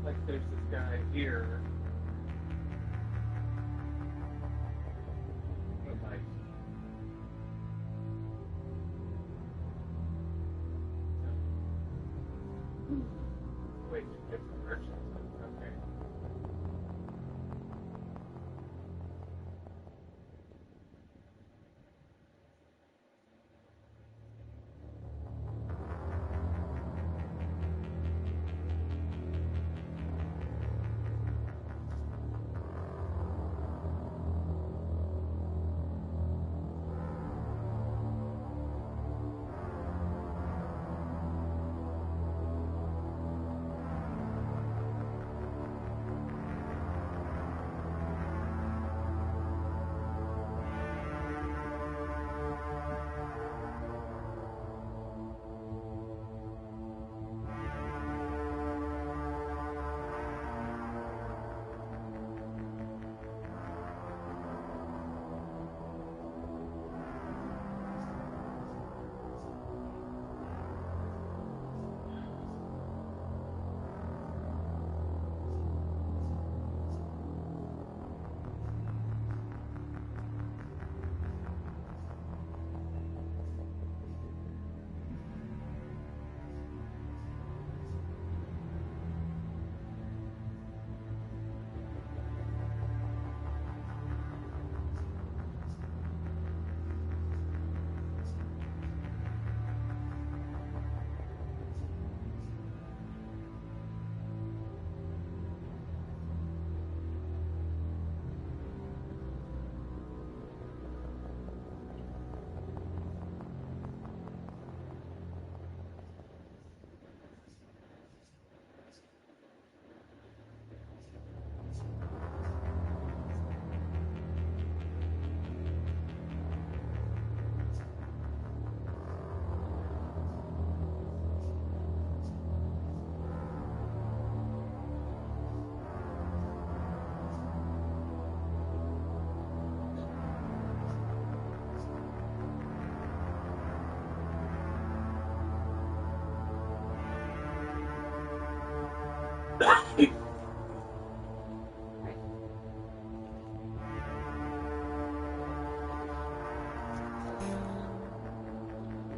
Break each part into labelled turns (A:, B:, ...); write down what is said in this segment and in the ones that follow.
A: Like there's this guy here. Oh my. Wait, different directions. Okay.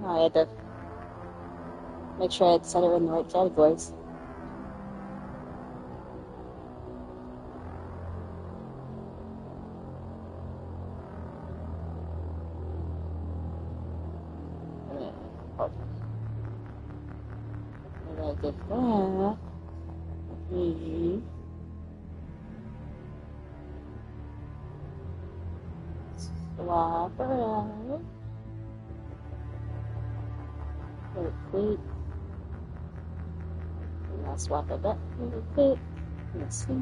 B: I had to make sure I had set it in the right categories. Maybe I did that. Swap around. Quick. And I'll swap it back really quick. Let's see.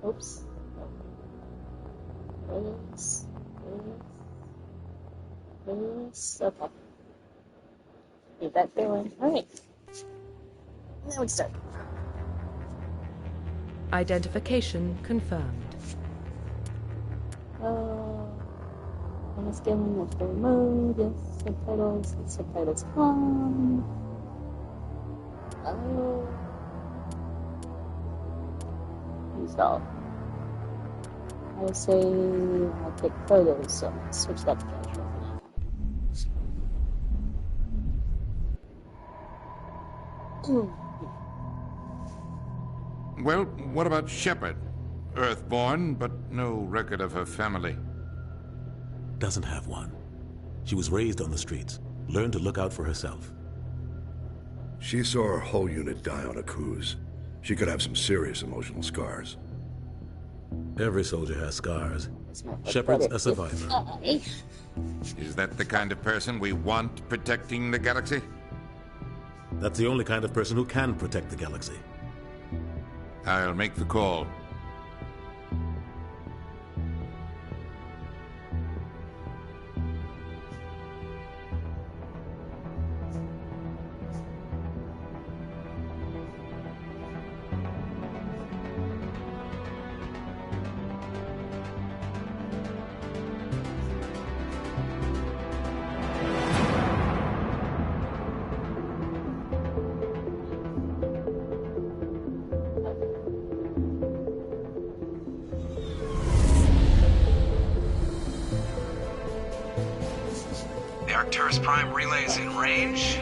B: Oops. This. Okay. Leave that going. Alright. Now we start.
C: Identification confirmed.
B: Let's get in the full mode. Yes, subtitles. Subtitles on. Install. I say I'll take photos, so I'm going to switch that to casual for now.
D: Well, what about Shepard? Earthborn, but no record of her family.
E: Doesn't have one. She was raised on the streets, learned to look out for herself.
F: She saw her whole unit die on a cruise. She could have some serious emotional scars.
E: Every soldier has scars. Shepard's a survivor.
D: Is that the kind of person we want protecting the galaxy?
E: That's the only kind of person who can protect the galaxy.
D: I'll make the call.
G: Cerberus Prime relays in range.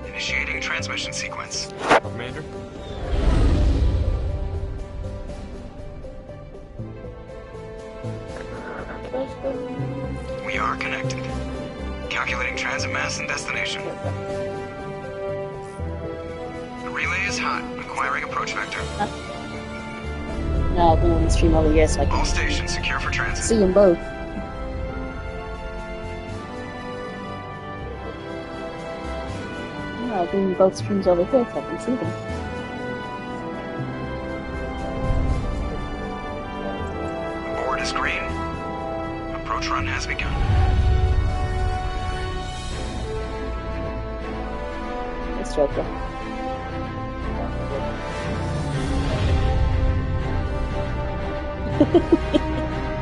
G: Initiating transmission sequence.
H: Commander?
G: We are connected. Calculating transit mass and destination. The relay is hot. Acquiring approach vector.
B: No, I've been on the stream all year, so I
G: All
B: can
G: stations secure for transit.
B: see them both. No, I've been in both streams over here, so I can see them.
G: Board is green. Approach run has begun.
B: It's Joker.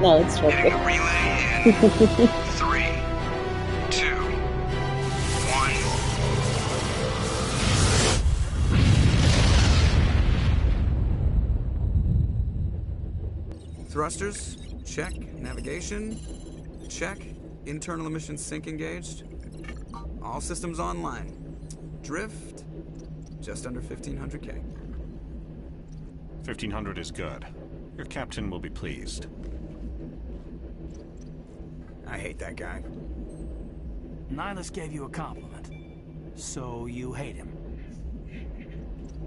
B: No, it's
G: Hitting the
B: Joker.
G: relay in 3, 2, 1. Thrusters, check. Navigation, check. Internal emission sync engaged. All systems online. Drift, just under 1500K.
H: 1500 is good. Your captain will be pleased.
G: I hate that guy.
I: Nihilus gave you a compliment. So you hate him.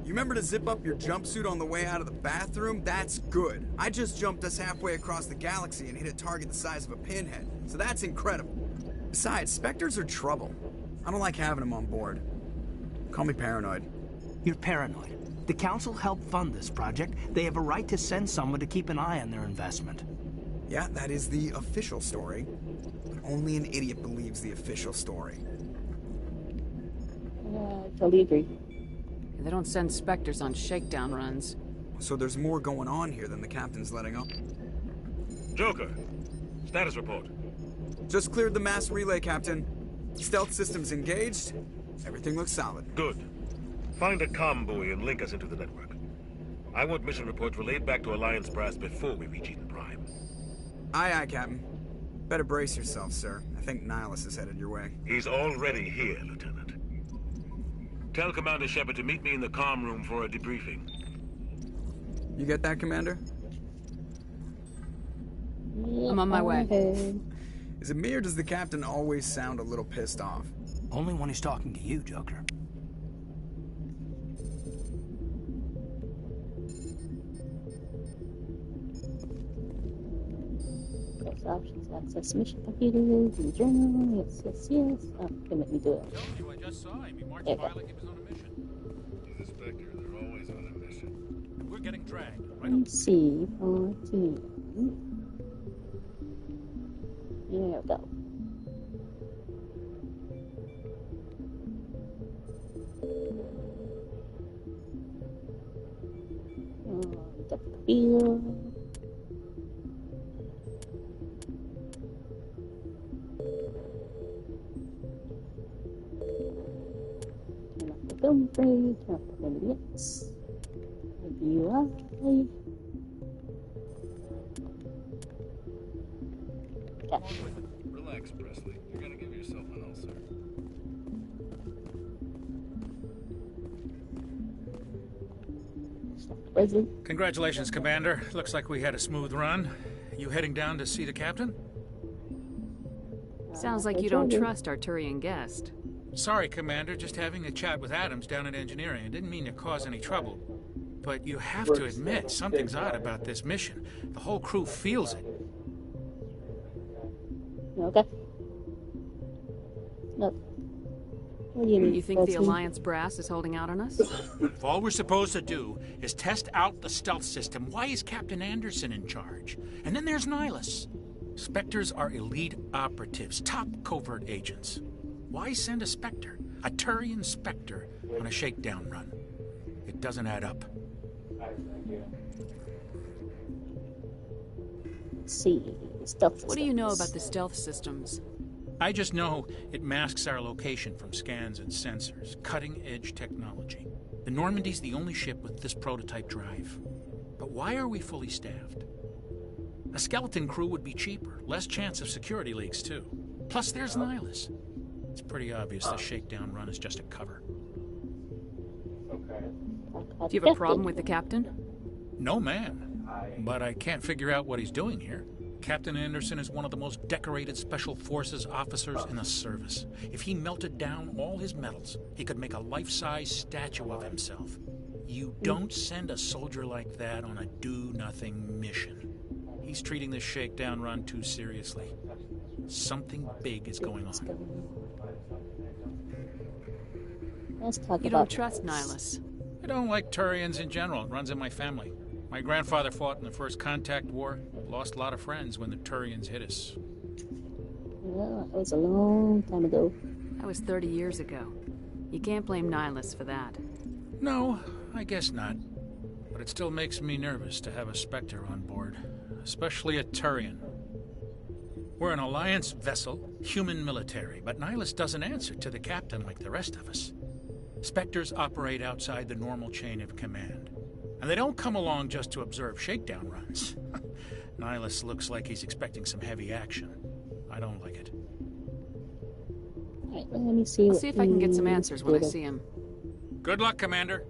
G: You remember to zip up your jumpsuit on the way out of the bathroom? That's good. I just jumped us halfway across the galaxy and hit a target the size of a pinhead. So that's incredible. Besides, Spectres are trouble. I don't like having them on board. Call me paranoid.
I: You're paranoid. The Council helped fund this project. They have a right to send someone to keep an eye on their investment.
G: Yeah, that is the official story. But only an idiot believes the official story.
B: Yeah, I totally agree.
J: They don't send Spectres on shakedown runs.
G: So there's more going on here than the captain's letting up.
K: Joker, status report.
G: Just cleared the mass relay, Captain. Stealth systems engaged. Everything looks solid.
K: Good. Find a comm buoy and link us into the network. I want mission reports relayed back to Alliance Brass before we reach Eden Prime.
G: Aye, aye, Captain. Better brace yourself, sir. I think Nihilus is headed your way.
K: He's already here, Lieutenant. Tell Commander Shepard to meet me in the comm room for a debriefing.
G: You get that, Commander?
J: I'm on my way.
G: Is it me or does the Captain always sound a little pissed off?
I: Only when he's talking to you, Joker.
B: Press options, access mission computers, and journal. Yes, yes, yes. Oh, can make me do it.
L: You, I just saw him. He marched
B: Yeah.
L: by like he was on a mission.
F: He's a Spectre. They're always on a mission.
L: We're getting dragged. Right on.
B: C14. Here we go. Depth of field. Turn off the film frame, turn off the LVX. UI. Okay.
F: Relax, Presley. You're gonna give yourself an ulcer.
B: Presley.
L: Congratulations, Commander. Looks like we had a smooth run. You heading down to see the captain?
J: Sounds like you don't trust Arturian Guest.
L: Sorry, Commander. Just having a chat with Adams down at engineering. I didn't mean to cause any trouble. But you have to admit, something's odd about this mission. The whole crew feels it.
B: Okay. No. What do you mean?
J: You think the Alliance brass is holding out on us?
L: If all we're supposed to do is test out the stealth system, why is Captain Anderson in charge? And then there's Nihilus. Spectres are elite operatives, top covert agents. Why send a Spectre, a Turian Spectre, on a shakedown run? It doesn't add up.
B: Let's see. Stealth systems.
J: What do you know about the stealth systems?
L: I just know it masks our location from scans and sensors. Cutting-edge technology. The Normandy's the only ship with this prototype drive. But why are we fully staffed? A skeleton crew would be cheaper, less chance of security leaks, too. Plus, there's Nihilus. It's pretty obvious the shakedown run is just a cover.
A: Okay.
J: Do you have a problem with the captain?
L: No, man. But I can't figure out what he's doing here. Captain Anderson is one of the most decorated Special Forces officers in the service. If he melted down all his medals, he could make a life-size statue of himself. You don't send a soldier like that on a do-nothing mission. He's treating this shakedown run too seriously. Something big is going on.
B: Let's talk
J: You
B: about
J: don't trust Nihilus.
L: I don't like Turians in general. It runs in my family. My grandfather fought in the First Contact War. Lost a lot of friends when the Turians hit us.
B: Well, that was a long time ago.
J: That was 30 years ago. You can't blame Nihilus for that.
L: No, I guess not. But it still makes me nervous to have a Spectre on board. Especially a Turian. We're an Alliance vessel, human military, but Nihilus doesn't answer to the captain like the rest of us. Spectres operate outside the normal chain of command. And they don't come along just to observe shakedown runs. Nihilus looks like he's expecting some heavy action. I don't like it.
B: Alright, let me see.
J: I'll see if I can get some answers when I see him.
L: Good luck, Commander.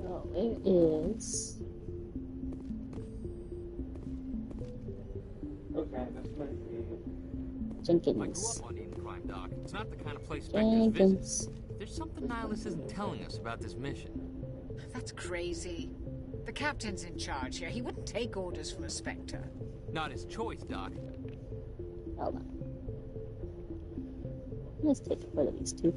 B: Oh, there is.
A: Okay, this might be.
B: Jenkins.
M: I grew up on Eden Prime, Doc. It's not the kind of place Spectres visit. There's something Nihilus isn't telling us about this mission.
N: That's crazy. The captain's in charge here. He wouldn't take orders from a Spectre.
M: Not his choice, Doc.
B: Hold on. Let's take a photo of these two.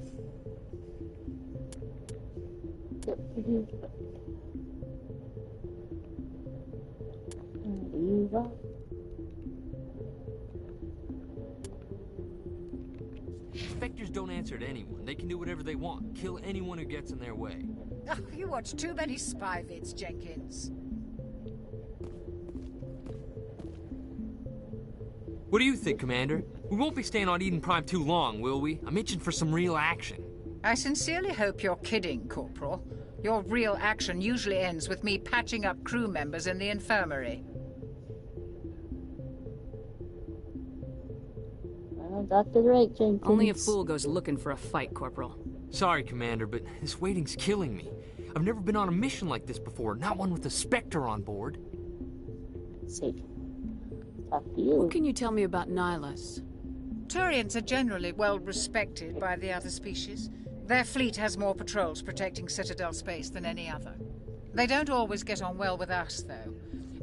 M: Spectres don't answer to anyone. They can do whatever they want. Kill anyone who gets in their way.
N: Oh, you watch too many spy vids, Jenkins.
M: What do you think, Commander? We won't be staying on Eden Prime too long, will we? I'm itching for some real action.
N: I sincerely hope you're kidding, Corporal. Your real action usually ends with me patching up crew members in the infirmary.
B: Well, Dr. Drake, Jenkins.
J: Only a fool goes looking for a fight, Corporal.
M: Sorry, Commander, but this waiting's killing me. I've never been on a mission like this before, not one with a Spectre on board.
B: See. Talk to you.
J: What can you tell me about Nihilus?
N: Turians are generally well respected by the other species. Their fleet has more patrols protecting Citadel space than any other. They don't always get on well with us, though.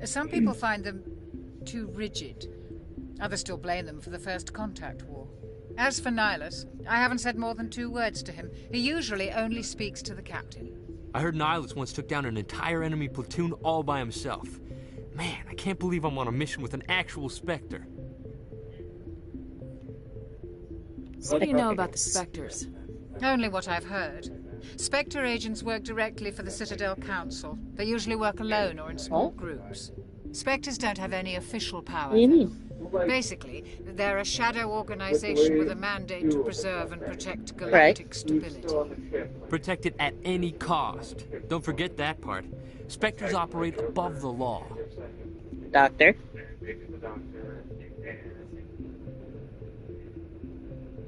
N: Some people find them too rigid. Others still blame them for the First Contact War. As for Nihilus, I haven't said more than 2 words to him. He usually only speaks to the captain.
M: I heard Nihilus once took down an entire enemy platoon all by himself. Man, I can't believe I'm on a mission with an actual Spectre.
J: What do you know about the Spectres?
N: Only what I've heard. Spectre agents work directly for the Citadel Council. They usually work alone or in small groups. Spectres don't have any official power.
B: What do you mean?
N: Basically, they're a shadow organization with a mandate to preserve and protect galactic stability.
M: Protect it at any cost. Don't forget that part. Spectres operate above the law.
B: Doctor?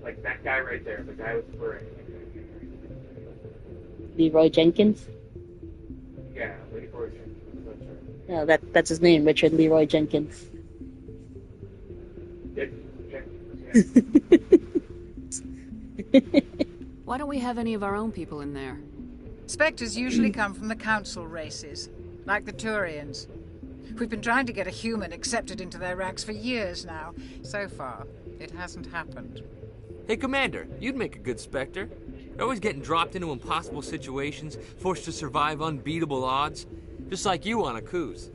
A: Like that guy right there, the guy with the beret.
B: Leroy Jenkins?
A: Yeah, Leroy Jenkins. That's right.
B: No, that's his name, Richard Leroy Jenkins.
J: Why don't we have any of our own people in there?
N: Spectres usually come from the council races, like the Turians. We've been trying to get a human accepted into their ranks for years now. So far, it hasn't happened.
M: Hey, Commander, you'd make a good Spectre. You're always getting dropped into impossible situations, forced to survive unbeatable odds. Just like you on Akuz.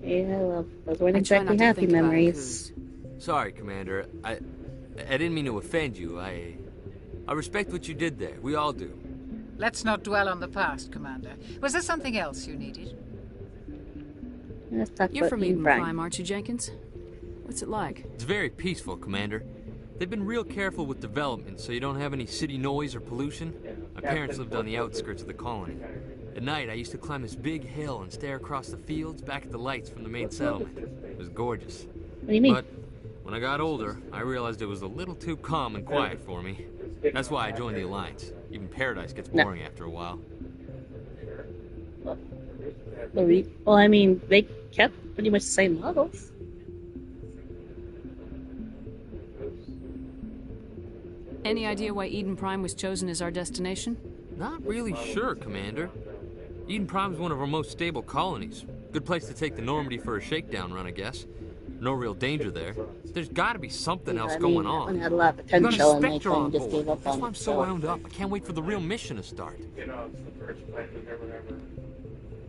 B: Yeah, well, those weren't exactly happy memories.
M: Sorry, Commander. I didn't mean to offend you. I respect what you did there. We all do.
N: Let's not dwell on the past, Commander. Was there something else you needed?
B: Let's talk
J: You're
B: about
J: from Eden Prime, aren't you, Jenkins? What's it like?
M: It's very peaceful, Commander. They've been real careful with development, so you don't have any city noise or pollution. My parents lived on the outskirts of the colony. At night, I used to climb this big hill and stare across the fields back at the lights from the main settlement. It was gorgeous.
B: What do you mean?
M: But when I got older, I realized it was a little too calm and quiet for me. That's why I joined the Alliance. Even Paradise gets boring after a while.
B: Well, I mean, they kept pretty much the same models.
J: Any idea why Eden Prime was chosen as our destination?
M: Not really sure, Commander. Eden Prime's one of our most stable colonies. Good place to take the Normandy for a shakedown run, I guess. No real danger there. There's gotta be something else going on.
B: That one had a lot of potential, and they kind of just gave up
M: That's
B: on
M: why
B: it.
M: I'm so wound up. I can't wait for the real mission to start.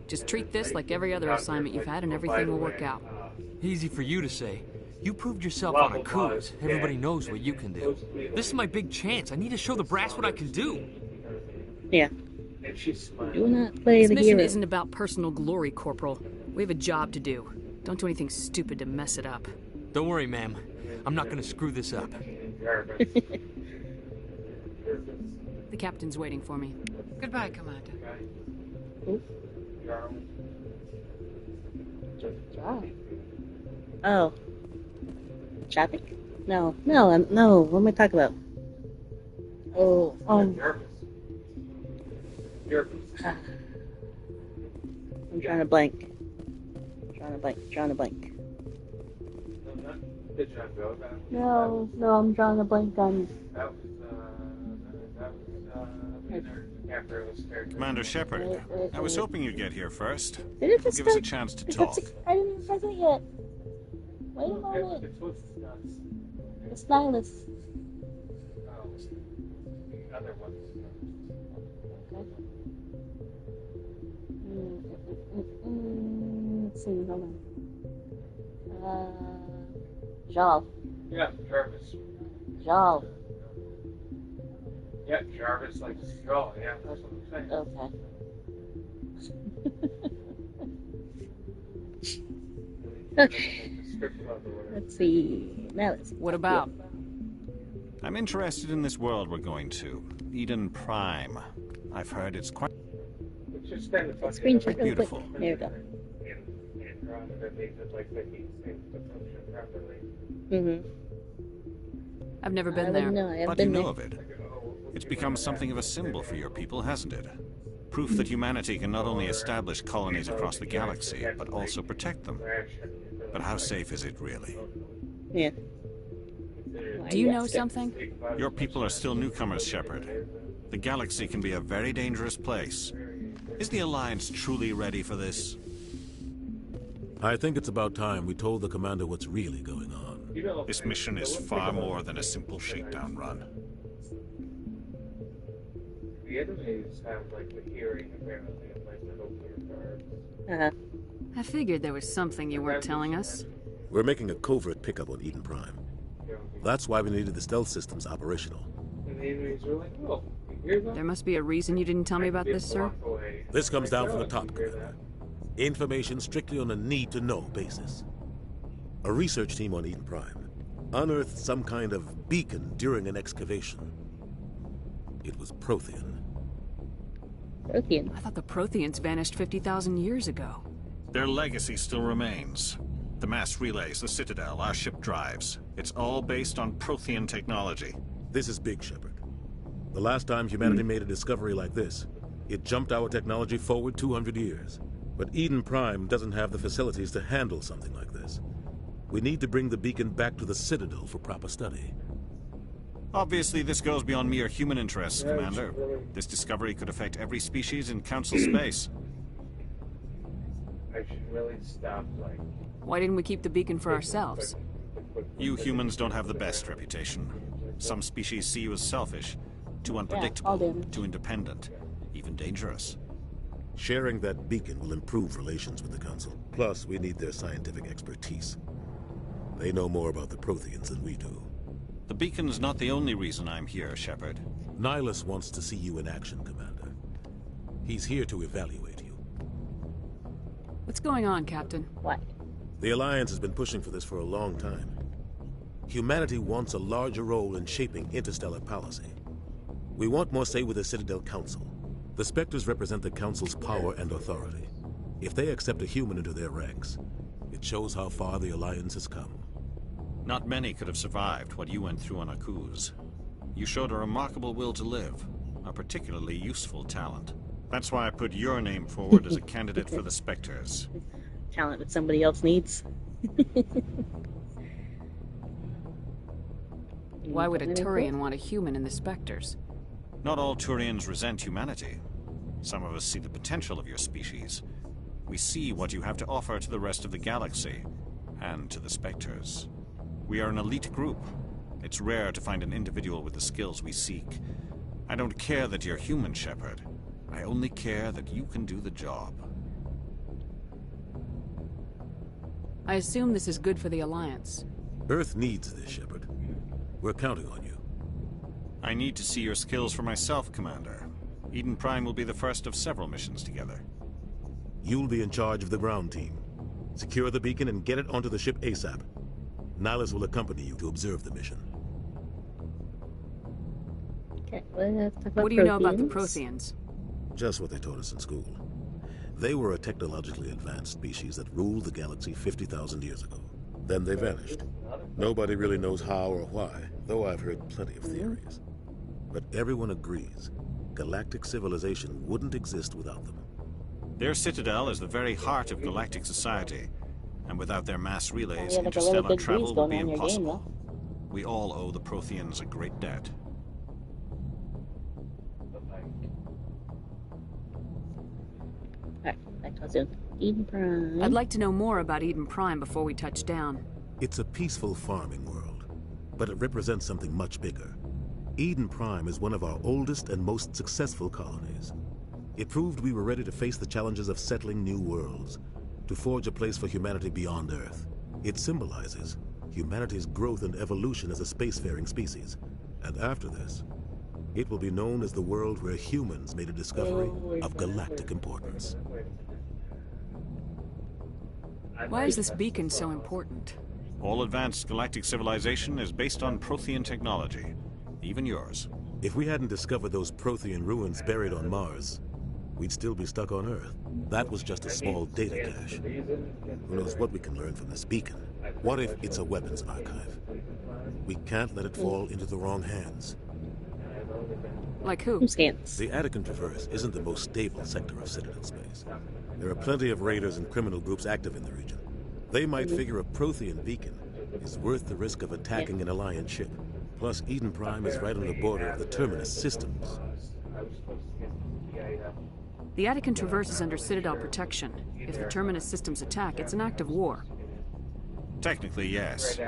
J: Just treat this like every other assignment you've had and everything will work out.
M: Easy for you to say. You proved yourself on a cruise. Everybody knows what you can do. This is my big chance. I need to show the brass what I can do.
B: Yeah. Do not play
J: This
B: the
J: mission
B: hero.
J: isn't about personal glory, Corporal. We have a job to do. Don't do anything stupid to mess it up.
M: Don't worry, ma'am. I'm not gonna screw this up.
J: The captain's waiting for me.
N: Goodbye, Commander.
B: Oh. Traffic? No. No. What am I talking about? Oh. I'm trying to blank. Trying to blank. No, I'm drawing a blank on.
H: Commander Shepard, I was hoping you'd get here first.
B: Did it just
H: Give us a
B: start?
H: chance to
B: It's
H: talk.
B: I didn't even press it yet. Wait a moment. It's Nihilus. Let's see, hold on. Jal.
A: Yeah, Jarvis.
B: Jal.
A: Yeah, Jarvis like Jaw. Yeah, that's what I'm saying.
B: Okay. Okay. Let's see. Nihilus.
J: What about?
H: I'm interested in this world we're going to. Eden Prime. I've heard it's quite
B: Screenshot real
H: beautiful.
B: quick. There we go.
J: I've never been
B: I
J: there.
B: wouldn't know. I haven't
H: But you
B: been
H: know
B: there.
H: of it. It's become something of a symbol for your people, hasn't it? Proof that humanity can not only establish colonies across the galaxy, but also protect them. But how safe is it really?
B: Yeah.
J: Do you know something?
H: Your people are still newcomers, Shepard. The galaxy can be a very dangerous place. Is the Alliance truly ready for this?
E: I think it's about time we told the commander what's really going on.
H: This mission is far more than a simple shakedown run.
A: The enemies have like the hearing apparently of like the nuclear guards.
J: I figured there was something you weren't telling us.
E: We're making a covert pickup on Eden Prime. That's why we needed the stealth systems operational.
A: And the enemies were like, oh, you hear that?
J: There must be a reason you didn't tell me about this, sir.
E: This comes down from the top, Commander. Information strictly on a need-to-know basis. A research team on Eden Prime unearthed some kind of beacon during an excavation. It was Prothean.
B: Prothean?
J: I thought the Protheans vanished 50,000 years ago.
H: Their legacy still remains. The mass relays, the Citadel, our ship drives. It's all based on Prothean technology.
E: This is big, Shepard. The last time humanity made a discovery like this, it jumped our technology forward 200 years. But Eden Prime doesn't have the facilities to handle something like this. We need to bring the beacon back to the Citadel for proper study.
H: Obviously, this goes beyond mere human interests, Commander. This discovery could affect every species in Council space.
A: I should really stop like.
J: Why didn't we keep the beacon for ourselves?
H: You humans don't have the best reputation. Some species see you as selfish, too unpredictable, too independent, even dangerous.
E: Sharing that beacon will improve relations with the Council. Plus, we need their scientific expertise. They know more about the Protheans than we do.
H: The beacon's not the only reason I'm here, Shepard.
E: Nihilus wants to see you in action, Commander. He's here to evaluate you.
J: What's going on, Captain?
B: What?
E: The Alliance has been pushing for this for a long time. Humanity wants a larger role in shaping interstellar policy. We want more say with the Citadel Council. The Spectres represent the Council's power and authority. If they accept a human into their ranks, it shows how far the Alliance has come.
H: Not many could have survived what you went through on Akuz. You showed a remarkable will to live, a particularly useful talent. That's why I put your name forward as a candidate for the Spectres.
B: Talent that somebody else needs.
J: Why would a Turian want a human in the Spectres?
H: Not all Turians resent humanity. Some of us see the potential of your species. We see what you have to offer to the rest of the galaxy, and to the Spectres. We are an elite group. It's rare to find an individual with the skills we seek. I don't care that you're human, Shepard. I only care that you can do the job.
J: I assume this is good for the Alliance.
E: Earth needs this, Shepard. We're counting on you.
H: I need to see your skills for myself, Commander. Eden Prime will be the first of several missions together.
E: You'll be in charge of the ground team. Secure the beacon and get it onto the ship ASAP. Nihilus will accompany you to observe the mission.
B: Okay, let's talk about
J: What do you know about the Protheans?
E: Just what they taught us in school. They were a technologically advanced species that ruled the galaxy 50,000 years ago. Then they vanished. Nobody really knows how or why, though I've heard plenty of theories. But everyone agrees, galactic civilization wouldn't exist without them.
H: Their citadel is the very heart of galactic society, and without their mass relays,
B: Yeah, like a little
H: interstellar
B: good
H: travel
B: breeze
H: would
B: going
H: be
B: on in your game,
H: impossible. We all owe the Protheans a great debt.
B: Alright, back to us soon. Eden Prime.
J: I'd like to know more about Eden Prime before we touch down.
E: It's a peaceful farming world, but it represents something much bigger. Eden Prime is one of our oldest and most successful colonies. It proved we were ready to face the challenges of settling new worlds, to forge a place for humanity beyond Earth. It symbolizes humanity's growth and evolution as a spacefaring species. And after this, it will be known as the world where humans made a discovery of galactic importance.
J: Why is this beacon so important?
H: All advanced galactic civilization is based on Prothean technology, even yours.
E: If we hadn't discovered those Prothean ruins buried on Mars, we'd still be stuck on Earth. That was just a small data cache. Who knows what we can learn from this beacon? What if it's a weapons archive? We can't let it fall into the wrong hands.
J: Like who?
E: The Attican Traverse isn't the most stable sector of Citadel space. There are plenty of raiders and criminal groups active in the region. They might figure a Prothean beacon is worth the risk of attacking an Alliance ship. Plus, Eden Prime is right on the border of the Terminus systems.
J: The Attican Traverse is under Citadel protection. If the Terminus systems attack, it's an act of war.
H: Technically, yes.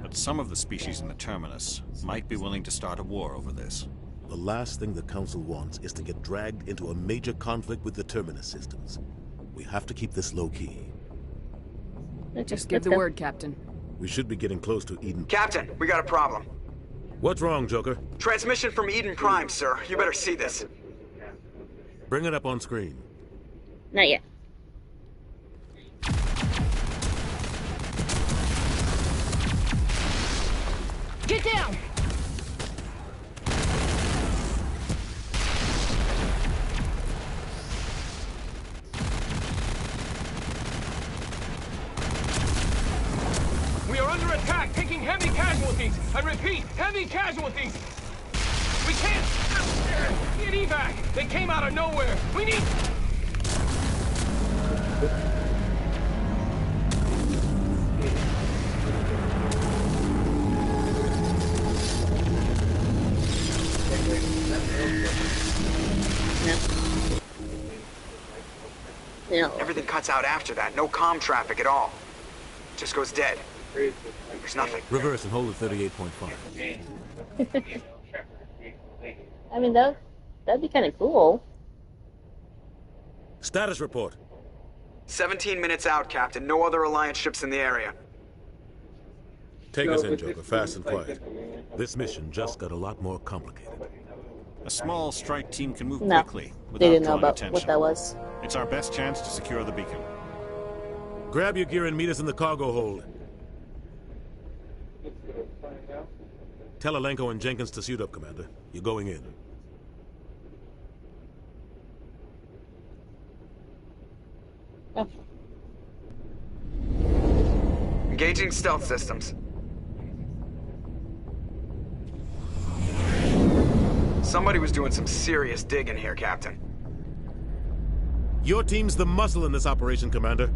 H: But some of the species in the Terminus might be willing to start a war over this.
E: The last thing the Council wants is to get dragged into a major conflict with the Terminus systems. We have to keep this low-key.
J: Just give the word, Captain.
E: We should be getting close to Eden.
G: Captain, we got a problem.
E: What's wrong, Joker?
G: Transmission from Eden Prime, sir. You better see this.
E: Bring it up on screen.
B: Not yet.
O: Get down!
P: We are under attack, taking heavy casualties. I repeat, heavy casualties. We can't get evac. They came out of nowhere. We need...
B: No.
G: Everything cuts out after that. No comm traffic at all. Just goes dead. There's nothing.
E: Reverse and hold at 38.5.
B: I mean, that'd be kind of cool.
E: Status report.
G: 17 minutes out, Captain. No other Alliance ships in the area.
E: Take us in, Joker, fast and quiet. This mission just got a lot more complicated.
H: A small strike team can move
B: No,
H: quickly
B: they
H: without
B: didn't know
H: drawing
B: about
H: attention.
B: what that was.
H: It's our best chance to secure the beacon.
E: Grab your gear and meet us in the cargo hold. Tell Alenko and Jenkins to suit up, Commander. You're going in.
B: Oh.
G: Engaging stealth systems. Somebody was doing some serious digging here, Captain.
E: Your team's the muscle in this operation, Commander.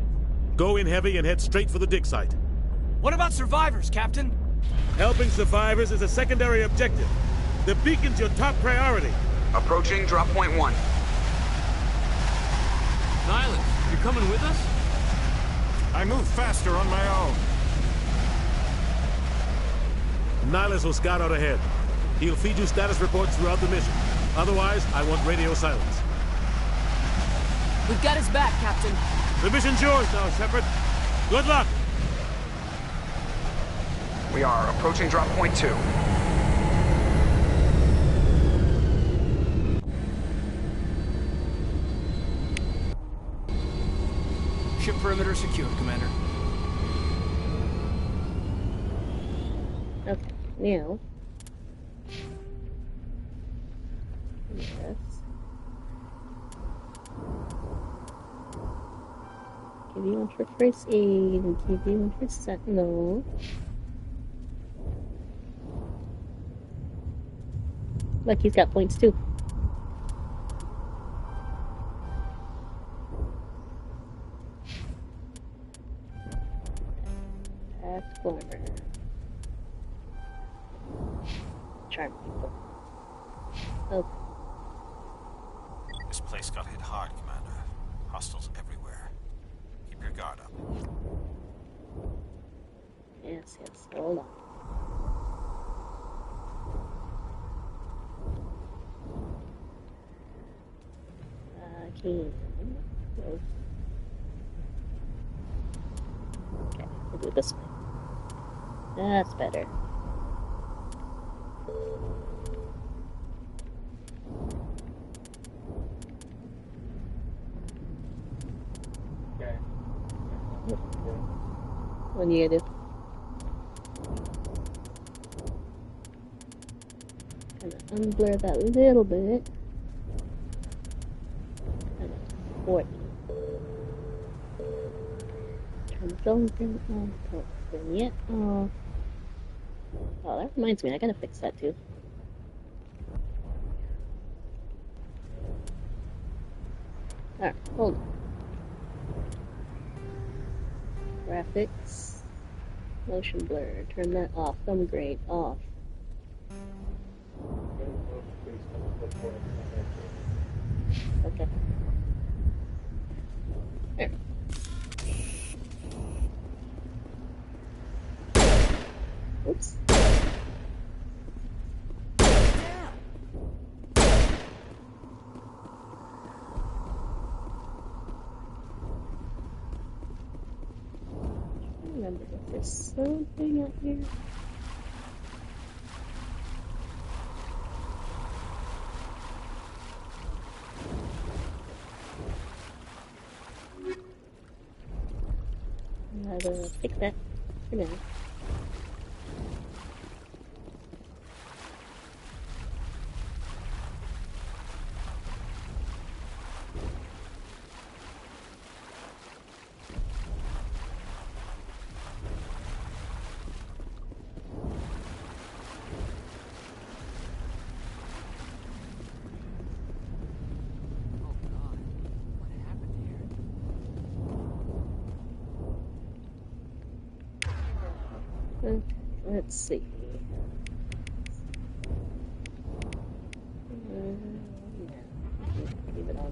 E: Go in heavy and head straight for the dig site.
I: What about survivors, Captain?
E: Helping survivors is a secondary objective. The beacon's your top priority.
G: Approaching drop point 1.
M: Nihilus, you're coming with us?
H: I move faster on my own.
E: Nihilus will scout out ahead. He'll feed you status reports throughout the mission. Otherwise, I want radio silence.
O: We've got his back, Captain.
E: The mission's yours now, Shepard. Good luck!
G: We are approaching drop point 2.
I: Ship perimeter secured, Commander.
B: Okay, now. Yes. Give you one for first aid and give you one for sentinel. Look, he's got points too. Explorer. Charm people. Oh.
H: This place got hit hard, Commander. Hostiles everywhere. Keep your guard up.
B: Yes, hold on. Okay. Okay, we'll do it this way. That's better.
A: Okay.
B: What do you do? Kind of unblur that a little bit. Kind of 40. Turn the film thing on. Don't vignette off. Oh, that reminds me, I gotta fix that too. Alright, hold on. Graphics. Motion blur. Turn that off. Thumb grade off. Okay. There. Oops. Remember if there's something out here. I'm gonna fix that for now. Let's see. Keep it on.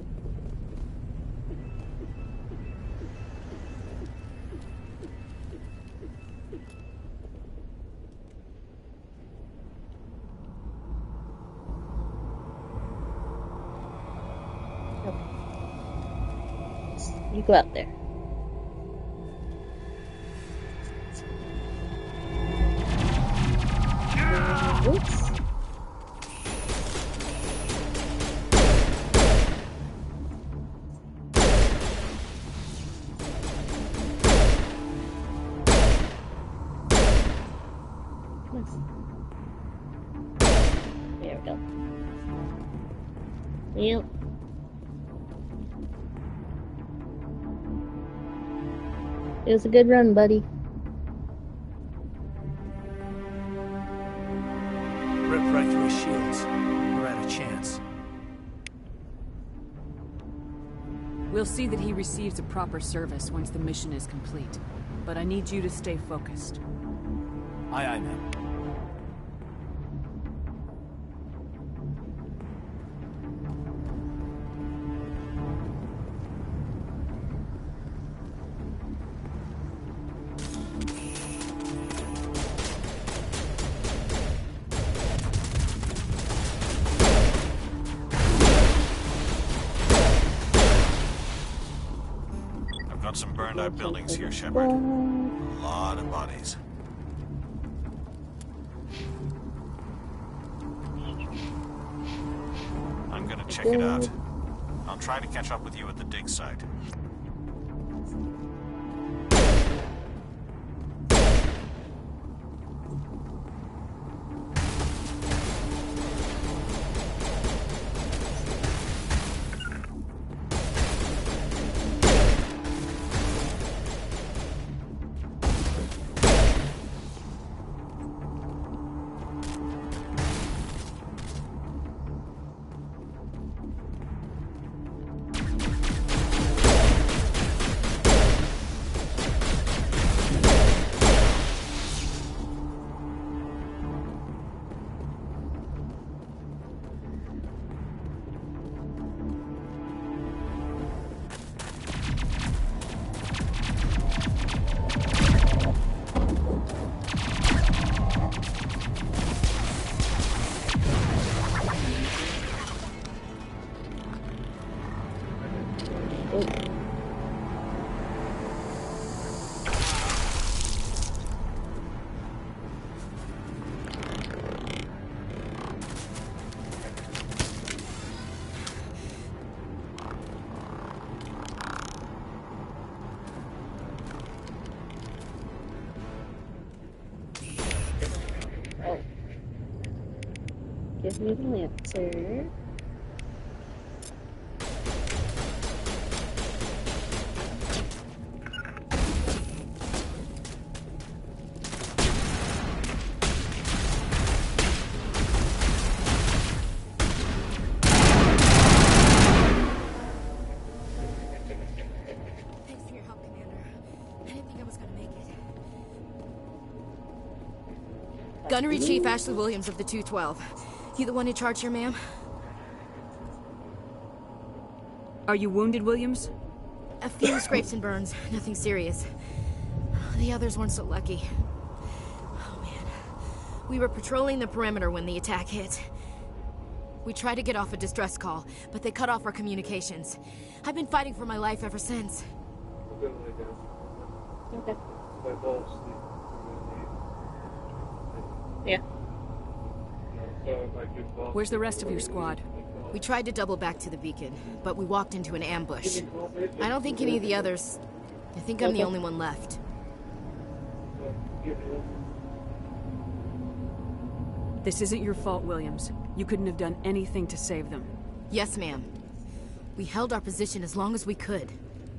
B: Okay. You go out there. Oops. There we go. Yep. It was a good run, buddy.
I: Ripped right through his shields. We're at a chance.
O: We'll see that he receives a proper service once the mission is complete. But I need you to stay focused.
I: Aye, aye, ma'am.
H: Some burned out buildings here, Shepard. A lot of bodies. I'm gonna check it out. I'll try to catch up with you at the dig site.
B: Give me the Lancer.
Q: Thanks for your help, Commander. I didn't think I was gonna make it. Gunnery Chief Ashley Williams of the 212. You the one in charge here, ma'am?
O: Are you wounded, Williams?
Q: A few scrapes and burns. Nothing serious. The others weren't so lucky. Oh, man. We were patrolling the perimeter when the attack hit. We tried to get off a distress call, but they cut off our communications. I've been fighting for my life ever since.
B: Okay. Yeah.
O: Where's the rest of your squad?
Q: We tried to double back to the beacon, but we walked into an ambush. I don't think any of the others... I think I'm the only one left.
O: This isn't your fault, Williams. You couldn't have done anything to save them.
Q: Yes, ma'am. We held our position as long as we could,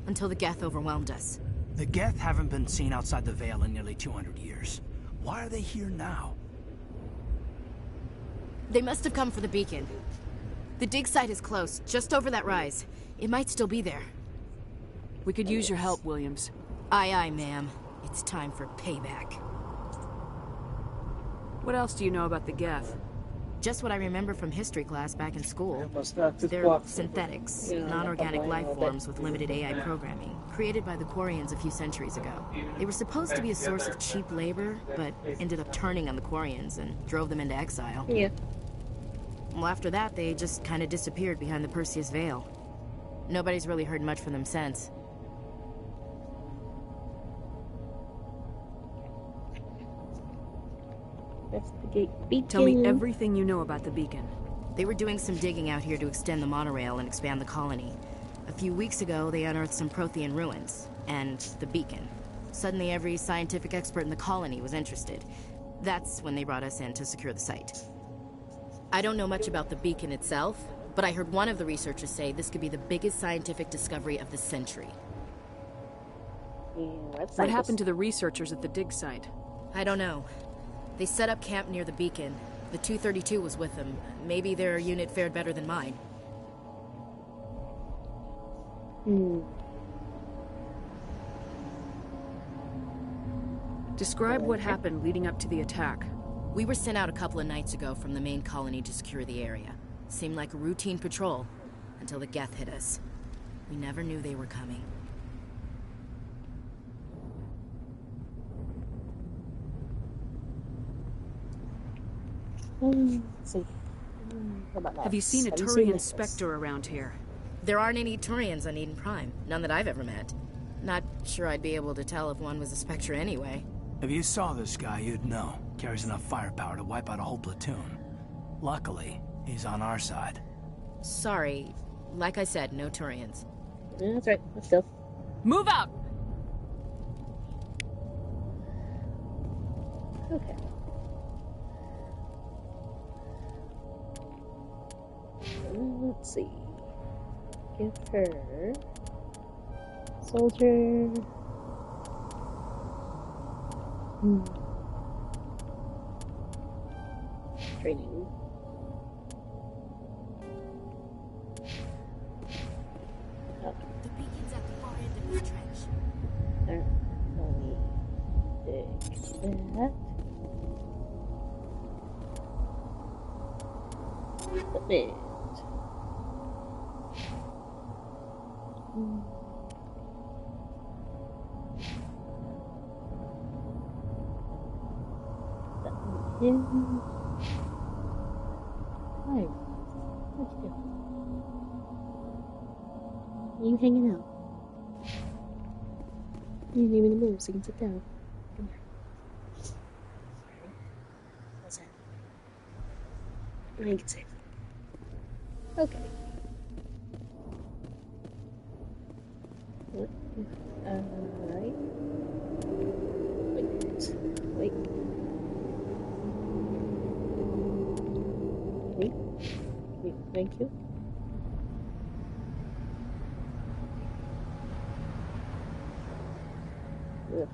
Q: until the Geth overwhelmed us.
I: The Geth haven't been seen outside the Veil in nearly 200 years. Why are they here now?
Q: They must have come for the beacon. The dig site is close, just over that rise. It might still be there.
O: We could use your help, Williams.
Q: Aye, aye, ma'am. It's time for payback.
O: What else do you know about the Geth?
Q: Just what I remember from history class back in school. They're synthetics, non-organic life forms with limited AI programming, created by the Quarians a few centuries ago. They were supposed to be a source of cheap labor, but ended up turning on the Quarians and drove them into exile.
B: Yeah.
Q: Well, after that, they just kind of disappeared behind the Perseus Veil. Nobody's really heard much from them since.
B: Investigate beacon.
O: Tell me everything you know about the beacon.
Q: They were doing some digging out here to extend the monorail and expand the colony. A few weeks ago, they unearthed some Prothean ruins, and the beacon. Suddenly, every scientific expert in the colony was interested. That's when they brought us in to secure the site. I don't know much about the beacon itself, but I heard one of the researchers say this could be the biggest scientific discovery of the century.
O: What happened to the researchers at the dig site?
Q: I don't know. They set up camp near the beacon. The 232 was with them. Maybe their unit fared better than mine.
O: Describe what happened leading up to the attack.
Q: We were sent out a couple of nights ago from the main colony to secure the area. Seemed like a routine patrol, until the Geth hit us. We never knew they were coming.
B: Let's see. What about
O: Have you seen a Turian Spectre around here?
Q: There aren't any Turians on Eden Prime. None that I've ever met. Not sure I'd be able to tell if one was a Spectre anyway.
I: If you saw this guy, you'd know. Carries enough firepower to wipe out a whole platoon. Luckily, he's on our side.
Q: Sorry. Like I said, no Turians.
B: Yeah, that's right. Let's go.
O: Move out!
B: Okay. Let's see. Give her soldier. Training. Oh.
Q: The beacon's at the far end of this trench.
B: Alright, let me fix that. Equipment. Him. Hi. What you doing? You hanging out? You didn't even move, so you can sit down. Come here. Sorry. What's that? I think it's safe. Okay. What? Right. Wait. Thank you. Ugh.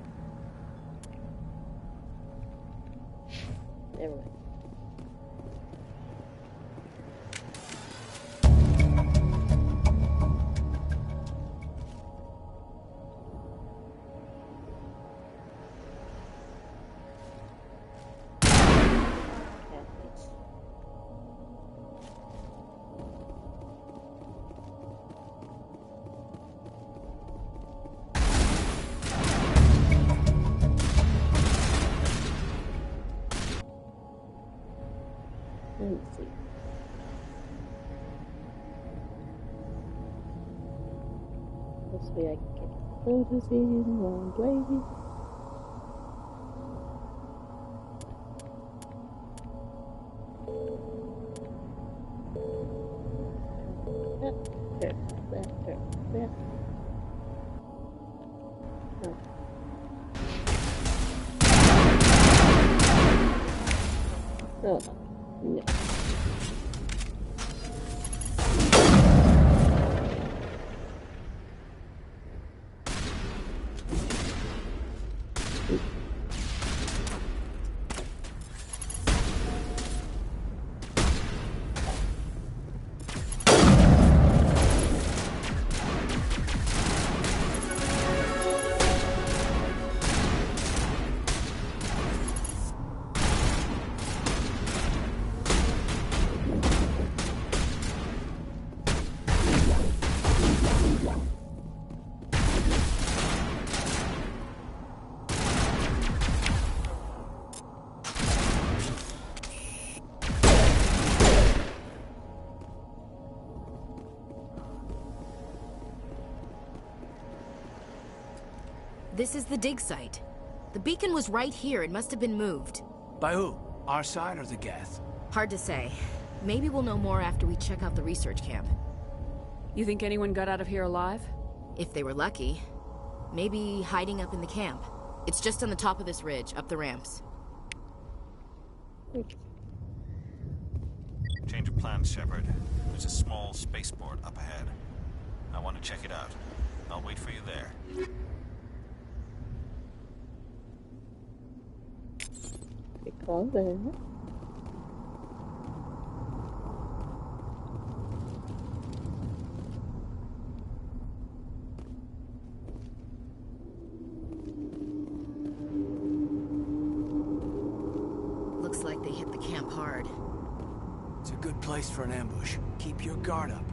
B: Never mind. Let's see. This way I can get photos in one place. There. Oh. No.
Q: This is the dig site. The beacon was right here. It must have been moved.
I: By who? Our side or the Geth?
Q: Hard to say. Maybe we'll know more after we check out the research camp.
O: You think anyone got out of here alive?
Q: If they were lucky. Maybe hiding up in the camp. It's just on the top of this ridge, up the ramps.
H: Change of plans, Shepard. There's a small spaceport up ahead. I want to check it out. I'll wait for you there.
B: Recall that.
Q: Looks like they hit the camp hard.
I: It's a good place for an ambush. Keep your guard up.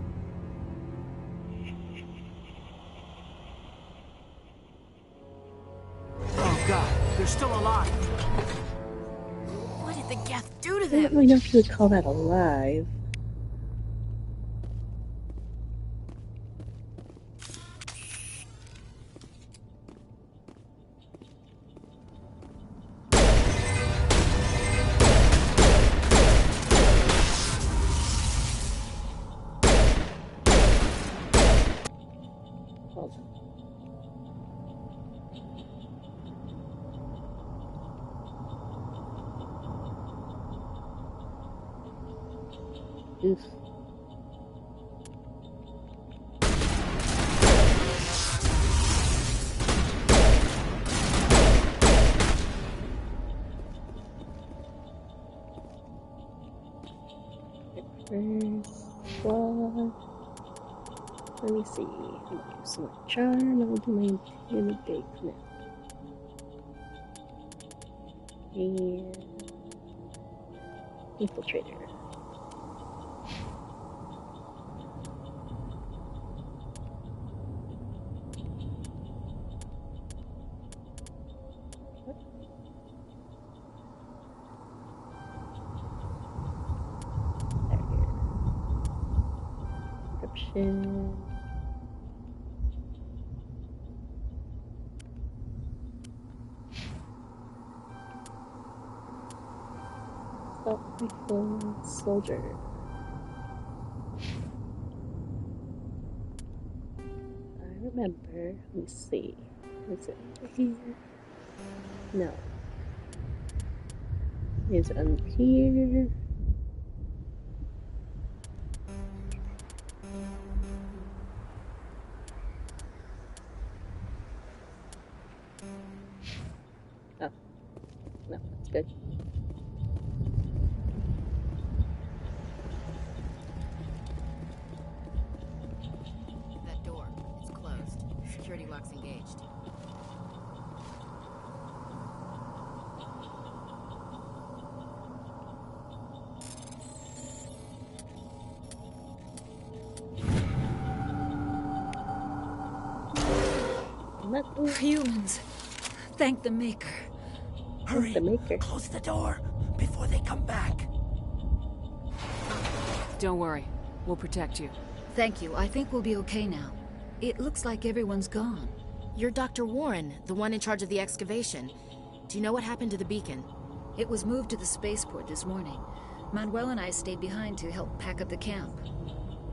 I: Oh god, they're still alive.
Q: What did the Geth do to
B: I
Q: them?
B: don't really know if you would call that alive. Oof. First blood. Let me see. I'm gonna do some more charm. I'll do my intimidate now. And infiltrator. Encryption. Assault rifle, soldier. I remember. Let me see. Is it over here? No. Is it under here? Oh. No, it's good.
Q: That door, it's closed. Security lock's engaged.
O: Humans. Thank the Maker.
I: Hurry! Close the door before they come back.
O: Don't worry. We'll protect you.
R: Thank you. I think we'll be okay now. It looks like everyone's gone.
Q: You're Dr. Warren, the one in charge of the excavation. Do you know what happened to the beacon?
R: It was moved to the spaceport this morning. Manuel and I stayed behind to help pack up the camp.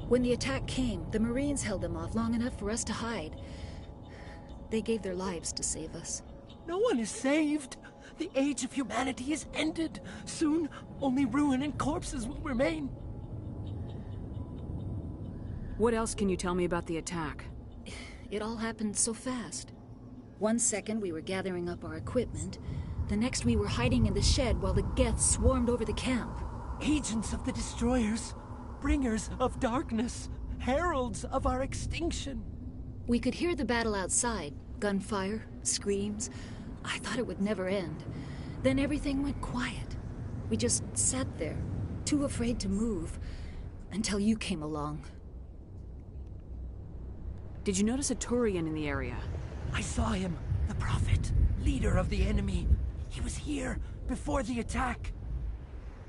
R: When the attack came, the Marines held them off long enough for us to hide. They gave their lives to save us.
I: No one is saved. The age of humanity is ended. Soon, only ruin and corpses will remain.
O: What else can you tell me about the attack?
R: It all happened so fast. 1 second we were gathering up our equipment. The next we were hiding in the shed while the Geth swarmed over the camp.
I: Agents of the Destroyers. Bringers of darkness. Heralds of our extinction.
R: We could hear the battle outside. Gunfire, screams. I thought it would never end. Then everything went quiet. We just sat there, too afraid to move, until you came along.
O: Did you notice a Turian in the area?
I: I saw him. The Prophet. Leader of the enemy. He was here before the attack.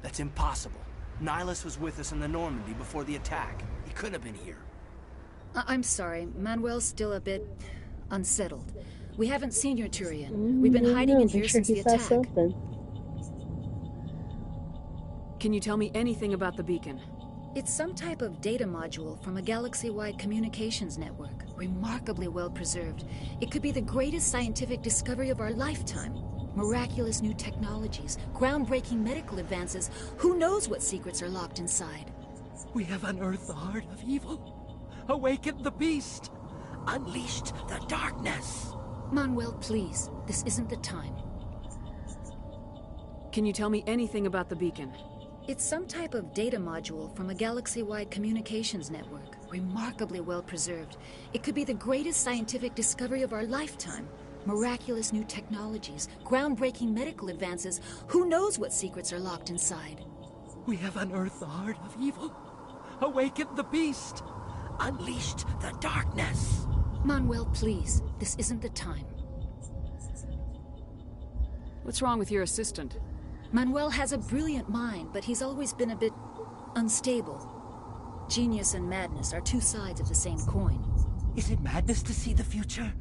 I: That's impossible. Nihilus was with us in the Normandy before the attack. He couldn't have been here.
R: I'm sorry. Manuel's still a bit unsettled. We haven't seen your Turian. We've been hiding in here since the attack.
O: Can you tell me anything about the beacon?
R: It's some type of data module from a galaxy-wide communications network. Remarkably well preserved. It could be the greatest scientific discovery of our lifetime. Miraculous new technologies, groundbreaking medical advances. Who knows what secrets are locked inside?
I: We have unearthed the heart of evil. Awakened the beast. Unleashed the darkness.
R: Manuel, please. This isn't the time.
O: Can you tell me anything about the beacon?
R: It's some type of data module from a galaxy-wide communications network. Remarkably well preserved. It could be the greatest scientific discovery of our lifetime. Miraculous new technologies, groundbreaking medical advances. Who knows what secrets are locked inside?
I: We have unearthed the heart of evil, awakened the beast, unleashed the darkness.
R: Manuel, please. This isn't the time.
O: What's wrong with your assistant?
R: Manuel has a brilliant mind, but he's always been a bit unstable. Genius and madness are two sides of the same coin.
I: Is it madness to see the future?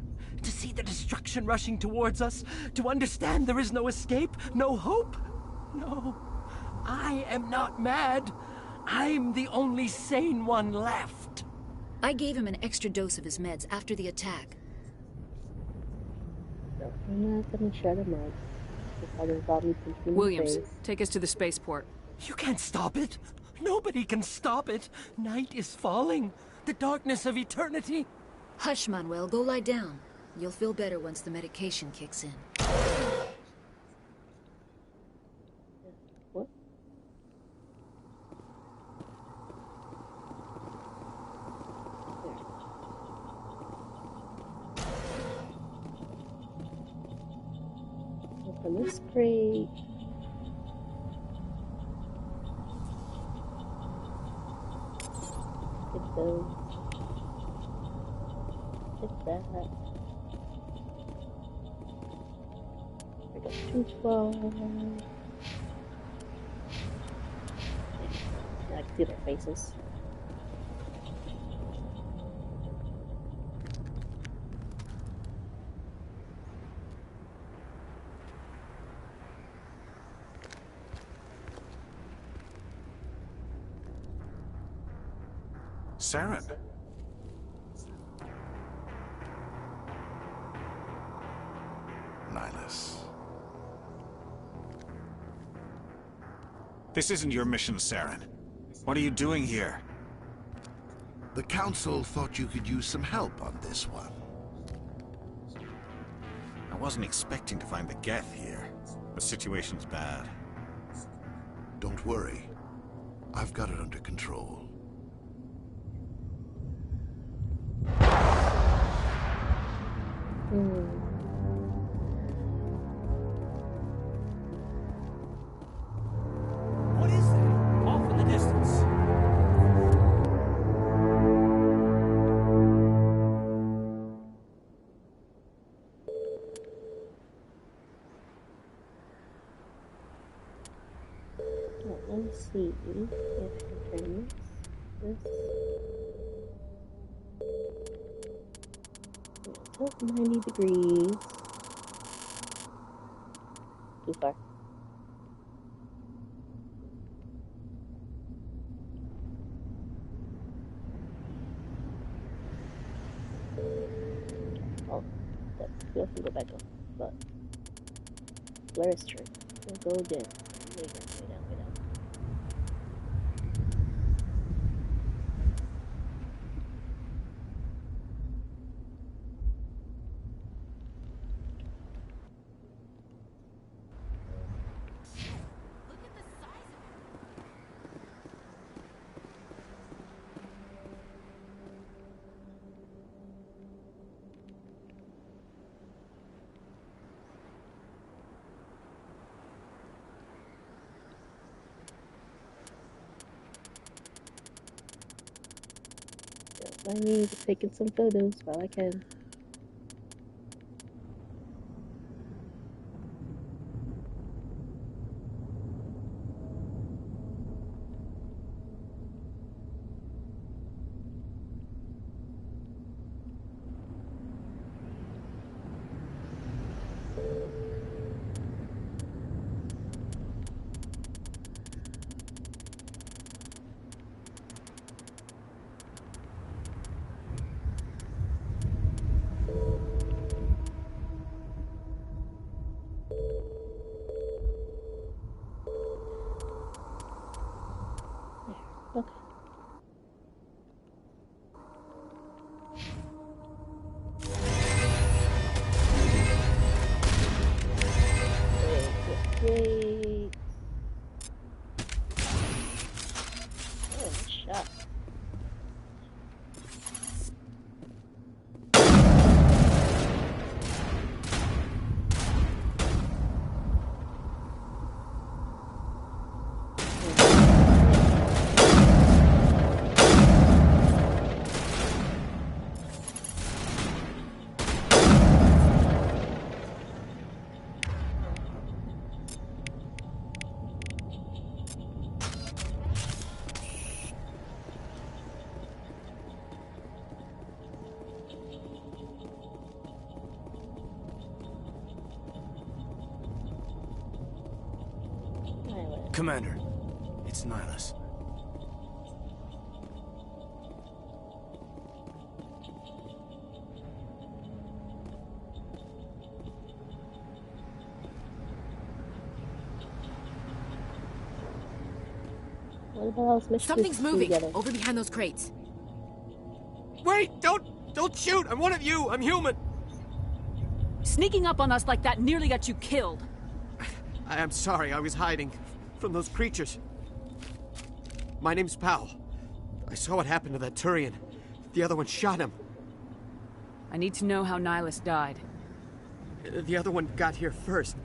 I: To see the destruction rushing towards us? To understand there is no escape? No hope? No. I am not mad. I'm the only sane one left.
R: I gave him an extra dose of his meds after the attack.
B: No, I'm not gonna shut him up.
O: Williams, take us to the spaceport.
I: You can't stop it. Nobody can stop it. Night is falling. The darkness of eternity.
R: Hush, Manuel. Go lie down. You'll feel better once the medication kicks in.
B: What? Open this crate. Get those. Get that. I got 212. I can see their faces.
H: Saren.
S: Nihilus.
H: This isn't your mission, Saren. What are you doing here?
S: The Council thought you could use some help on this one.
H: I wasn't expecting to find the Geth here. The situation's bad.
S: Don't worry. I've got it under control.
I: What is that? Off in the distance.
B: Let's see if I can turn this. Tilt 90 degrees. Too far. Oh, that still can go back up, but blur is true. We'll go down. Way down, way down, way down. I need to taking some photos while I can.
I: Commander, it's Nihilus.
B: What about else missions
Q: Something's moving
B: together?
Q: over behind those crates.
I: Wait! Don't shoot! I'm one of you! I'm human!
O: Sneaking up on us like that nearly got you killed.
I: I'm sorry, I was hiding from those creatures. My name's Powell. I saw what happened to that Turian. The other one shot him.
O: I need to know how Nihilus died.
I: The other one got here first.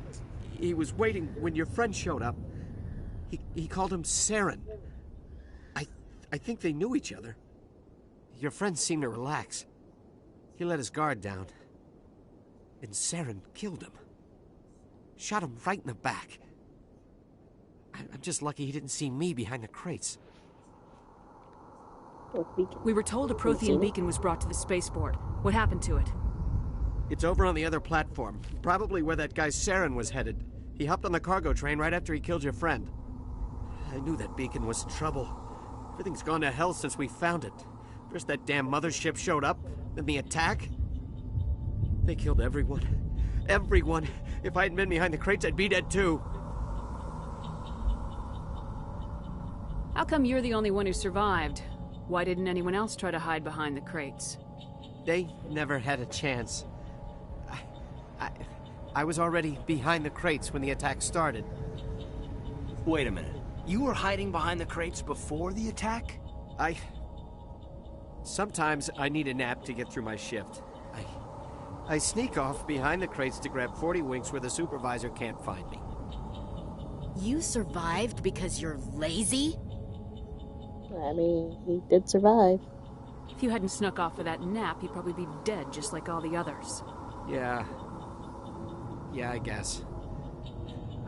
I: He was waiting when your friend showed up. He called him Saren. I think they knew each other. Your friend seemed to relax. He let his guard down. And Saren killed him. Shot him right in the back. I'm just lucky he didn't see me behind the crates.
O: We were told a Prothean beacon was brought to the spaceport. What happened to it?
I: It's over on the other platform. Probably where that guy Saren was headed. He hopped on the cargo train right after he killed your friend. I knew that beacon was trouble. Everything's gone to hell since we found it. First that damn mothership showed up, then the attack. They killed everyone. Everyone. If I hadn't been behind the crates, I'd be dead too.
O: How come you're the only one who survived? Why didn't anyone else try to hide behind the crates?
I: They never had a chance. I was already behind the crates when the attack started. Wait a minute. You were hiding behind the crates before the attack? Sometimes I need a nap to get through my shift. I sneak off behind the crates to grab 40 winks where the supervisor can't find me.
Q: You survived because you're lazy?
B: I mean, he did survive.
O: If you hadn't snuck off for that nap, you'd probably be dead just like all the others.
I: Yeah, I guess.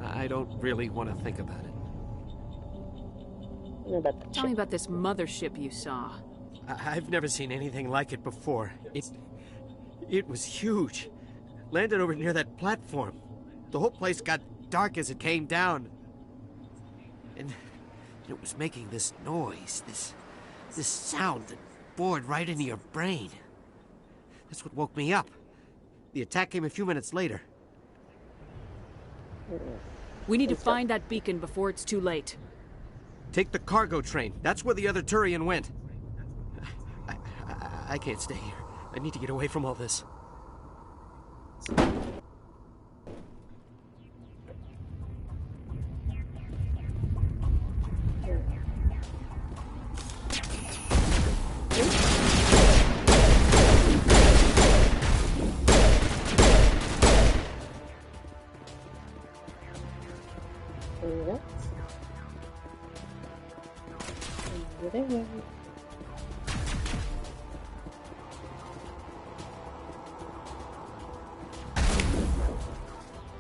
I: I don't really want to think about it.
O: Tell me about this mothership you saw.
I: I've never seen anything like it before. It was huge. Landed over near that platform. The whole place got dark as it came down. And it was making this noise, this sound that bored right into your brain. That's what woke me up. The attack came a few minutes later.
O: We need to find that beacon before it's too late.
I: Take the cargo train. That's where the other Turian went. I can't stay here. I need to get away from all this.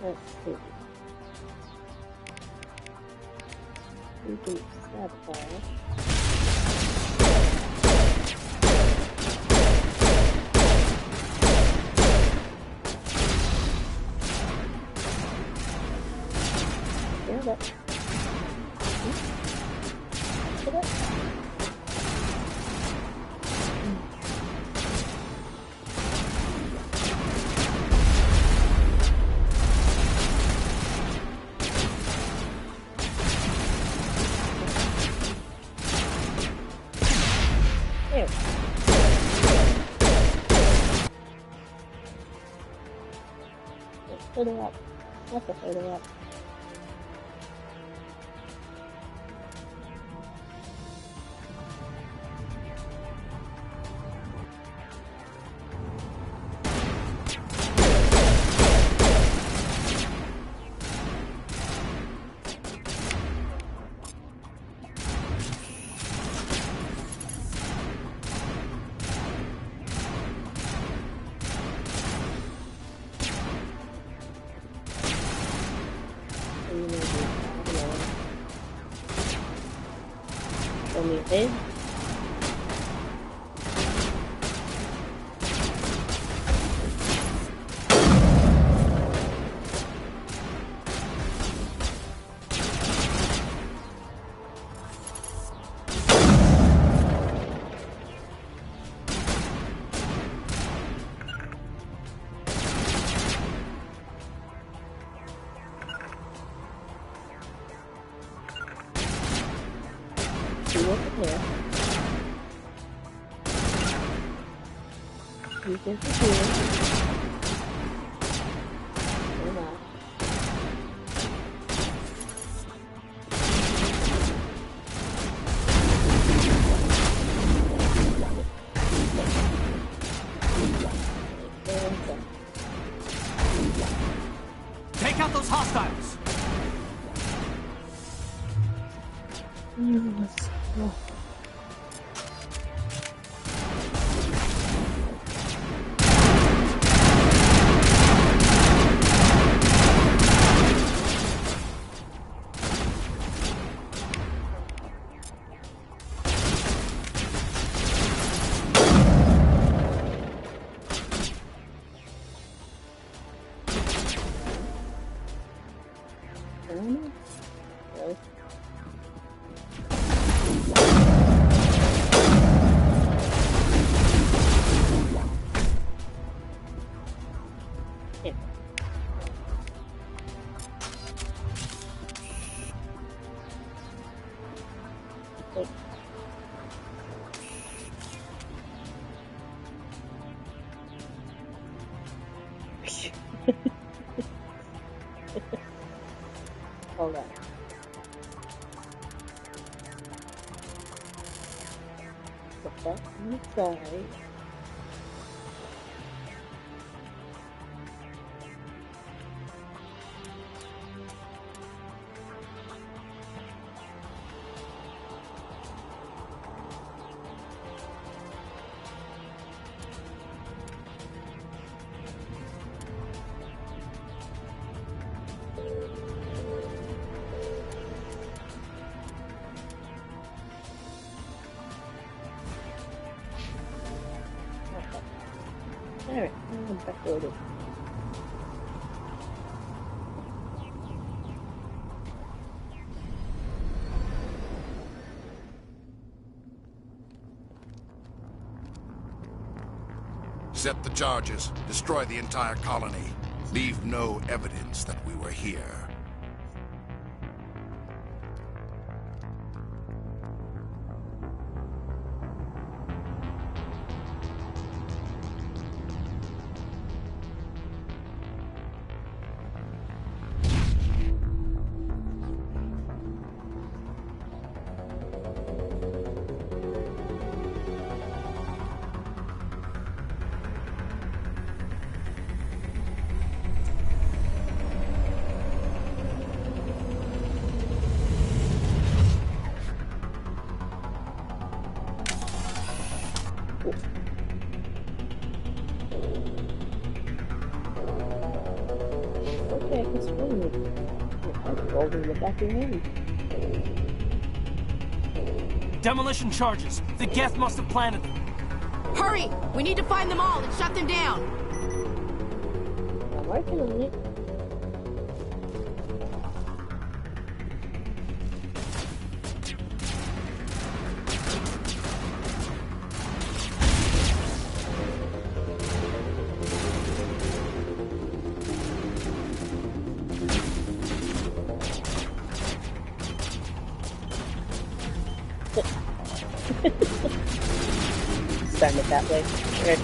B: Let's see. We can sabotage. Yeah, that. Further up. That's a further up. On the edge. You can see it. Or not.
I: Take out those hostiles!
B: Hold on. Put that on the side. Alright, I'm back loaded.
S: Set the charges. Destroy the entire colony. Leave no evidence that we were here.
B: Okay, I can swing it. I'll go over the back of your head.
I: Demolition charges. The Geth must have planted them.
Q: Hurry! We need to find them all and shut them down!
B: I'm working on it. Starting it that way. Good.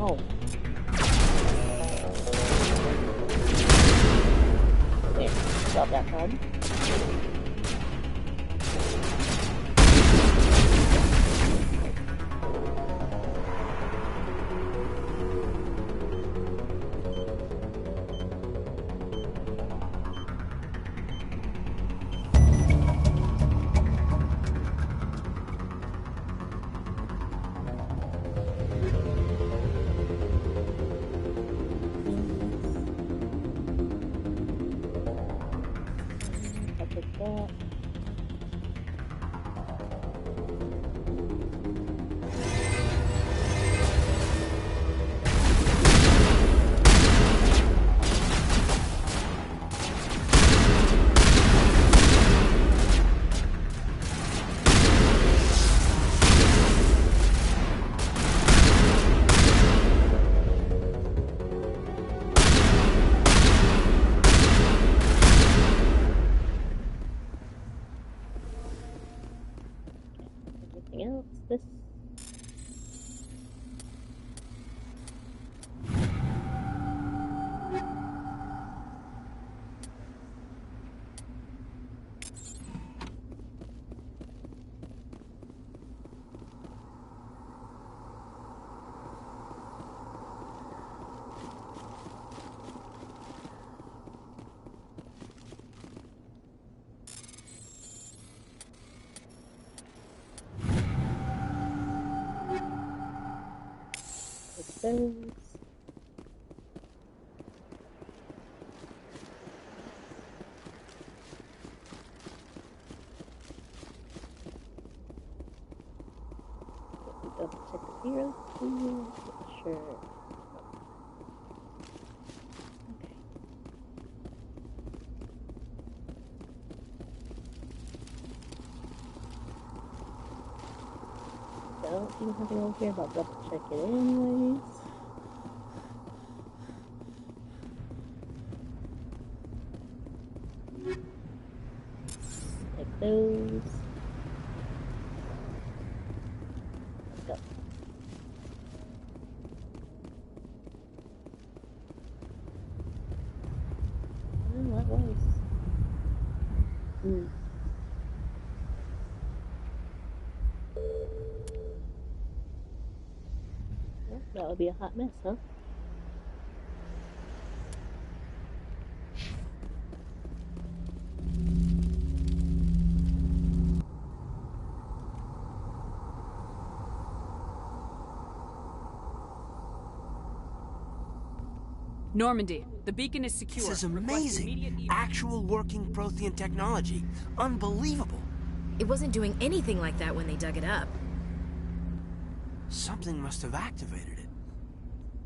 B: Oh. There, got that one. That. this? Those. Double check the zero, please. Sure. Okay. Don't see nothing over here about double check it anyways. Take those. Let's go. Oh, that was. Well, that would be a hot mess, huh?
O: Normandy, the beacon is secure.
I: This is amazing. Actual working Prothean technology. Unbelievable.
Q: It wasn't doing anything like that when they dug it up.
I: Something must have activated it.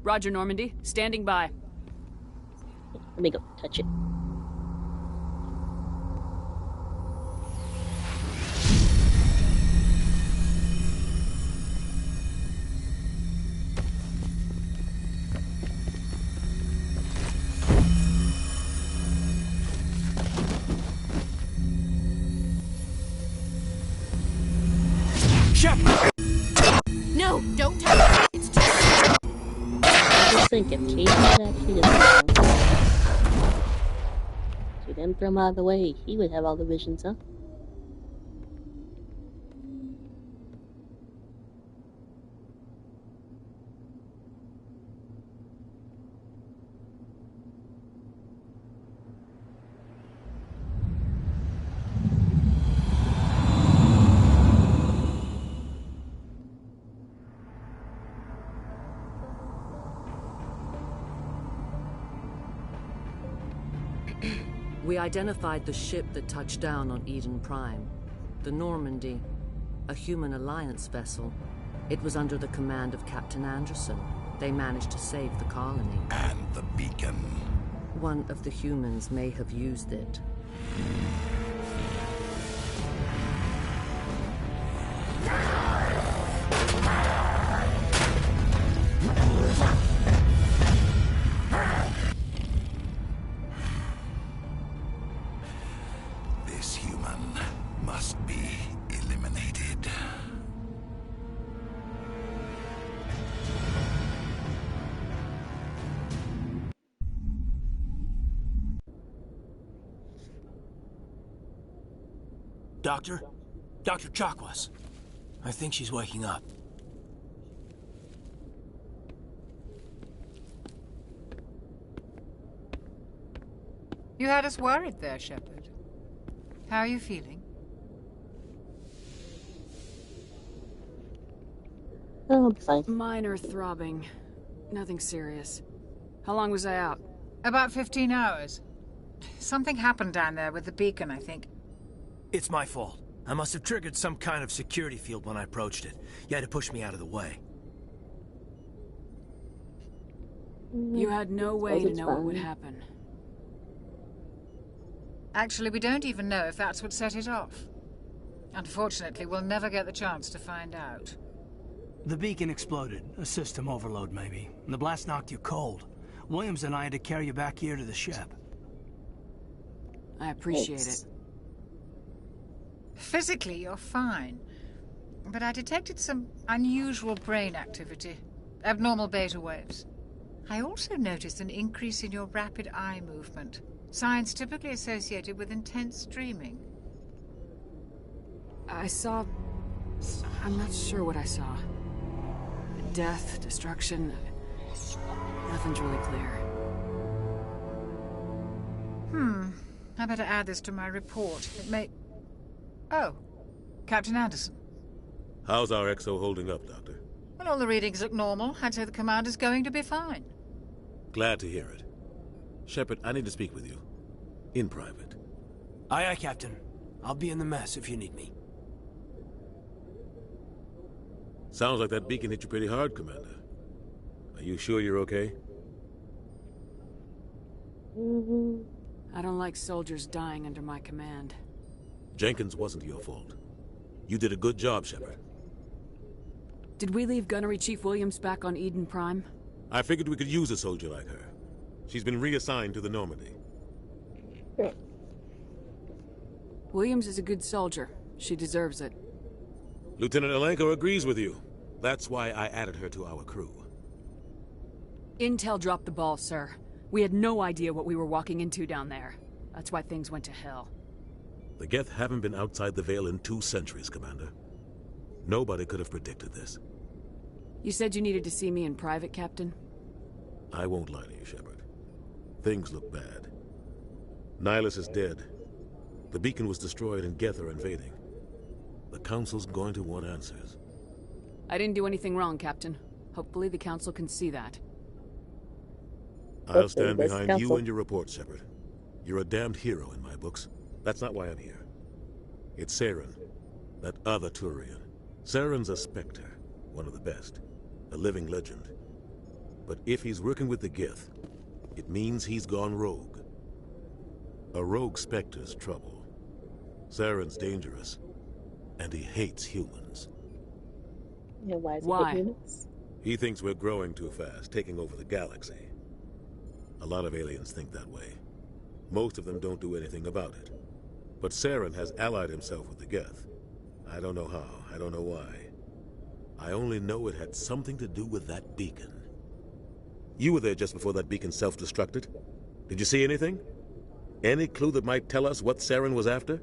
O: Roger, Normandy. Standing by.
B: Let me go touch it.
Q: No, don't touch it. It's too
B: I just think if Chase had actually done to them throw him out of the way, he would have all the visions, huh?
T: We identified the ship that touched down on Eden Prime. The Normandy, a human alliance vessel. It was under the command of Captain Anderson. They managed to save the colony.
S: And the beacon.
T: One of the humans may have used it.
S: This human must be eliminated.
I: Doctor? Dr. Chakwas. I think she's waking up.
N: You had us worried there, Shepard. How are you feeling?
B: Oh, I'm fine.
O: Minor throbbing. Nothing serious. How long was I out?
N: About 15 hours. Something happened down there with the beacon, I think.
I: It's my fault. I must have triggered some kind of security field when I approached it. You had to push me out of the way.
O: You had no way to know what would happen.
N: Actually, we don't even know if that's what set it off. Unfortunately, we'll never get the chance to find out.
I: The beacon exploded. A system overload, maybe. And the blast knocked you cold. Williams and I had to carry you back here to the ship.
O: I appreciate it.
N: Physically, you're fine. but I detected some unusual brain activity, abnormal beta waves. I also noticed an increase in your rapid eye movement, signs typically associated with intense dreaming.
O: I saw... I'm not sure what I saw. Death, destruction... Nothing's really clear.
N: I better add this to my report. It may... Oh, Captain Anderson.
E: How's our XO holding up, Doctor?
N: Well, all the readings look normal. I'd say the commander's going to be fine.
E: Glad to hear it. Shepard, I need to speak with you. In private.
I: Aye, aye, Captain. I'll be in the mess if you need me.
E: Sounds like that beacon hit you pretty hard, Commander. Are you sure you're okay?
O: I don't like soldiers dying under my command.
E: Jenkins wasn't your fault. You did a good job, Shepard.
O: Did we leave Gunnery Chief Williams back on Eden Prime?
E: I figured we could use a soldier like her. She's been reassigned to the Normandy.
O: Williams is a good soldier. She deserves it.
E: Lieutenant Alenko agrees with you. That's why I added her to our crew.
O: Intel dropped the ball, sir. We had no idea what we were walking into down there. That's why things went to hell.
E: The Geth haven't been outside the Veil in 2 centuries, Commander. Nobody could have predicted this.
O: You said you needed to see me in private, Captain?
E: I won't lie to you, Shepard. Things look bad. Nihilus is dead. The beacon was destroyed and Geth are invading. The Council's going to want answers.
O: I didn't do anything wrong, Captain. Hopefully the Council can see that.
E: I'll stand behind you and your report, Shepard. You're a damned hero in my books. That's not why I'm here. It's Saren, that other Turian. Saren's a Spectre, one of the best. A living legend. But if he's working with the Geth, it means he's gone rogue. A rogue Spectre's trouble. Saren's dangerous, and he hates humans.
B: Yeah, why?
E: He thinks we're growing too fast, taking over the galaxy. A lot of aliens think that way. Most of them don't do anything about it. But Saren has allied himself with the Geth. I don't know how, I don't know why. I only know it had something to do with that beacon. You were there just before that beacon self-destructed. Did you see anything? Any clue that might tell us what Saren was after?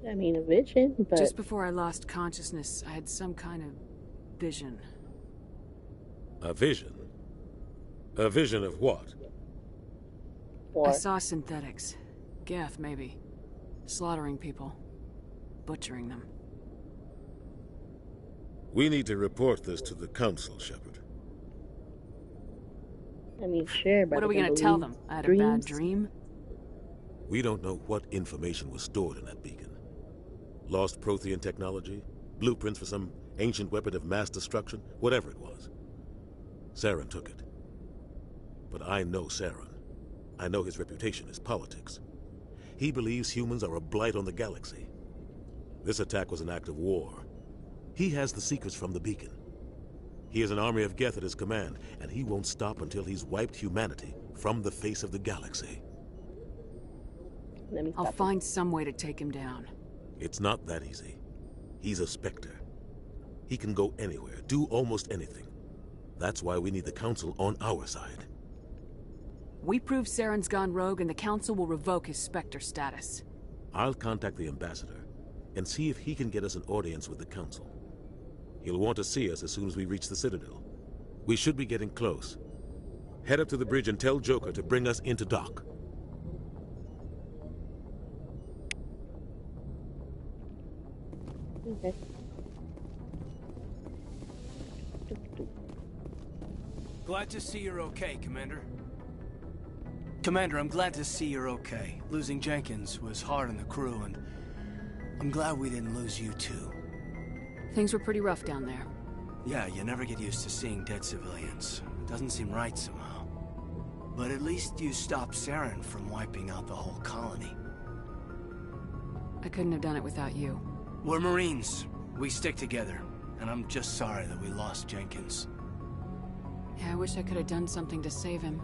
B: I mean, a vision, but...
O: Just before I lost consciousness, I had some kind of vision.
E: A vision? A vision of what?
O: I saw synthetics. Geth, maybe. Slaughtering people. Butchering them.
E: We need to report this to the Council, Shepard.
B: I mean, sure, but...
O: What are we gonna tell them? I had a bad dream?
E: We don't know what information was stored in that beacon. Lost Prothean technology? Blueprints for some ancient weapon of mass destruction? Whatever it was. Saren took it. But I know Saren. I know his reputation is politics. He believes humans are a blight on the galaxy. This attack was an act of war. He has the secrets from the beacon. He has an army of Geth at his command, and he won't stop until he's wiped humanity from the face of the galaxy.
O: I'll find some way to take him down.
E: It's not that easy. He's a Spectre. He can go anywhere, do almost anything. That's why we need the Council on our side.
O: We prove Saren's gone rogue and the Council will revoke his Spectre status.
E: I'll contact the Ambassador and see if he can get us an audience with the Council. He'll want to see us as soon as we reach the Citadel. We should be getting close. Head up to the bridge and tell Joker to bring us into dock.
B: Okay.
I: Glad to see you're okay, Commander. Commander, I'm glad to see you're okay. Losing Jenkins was hard on the crew, and I'm glad we didn't lose you too.
O: Things were pretty rough down there.
I: Yeah, you never get used to seeing dead civilians. It doesn't seem right somehow. But at least you stopped Saren from wiping out the whole colony.
O: I couldn't have done it without you.
I: We're Marines. We stick together. And I'm just sorry that we lost Jenkins.
O: Yeah, I wish I could have done something to save him.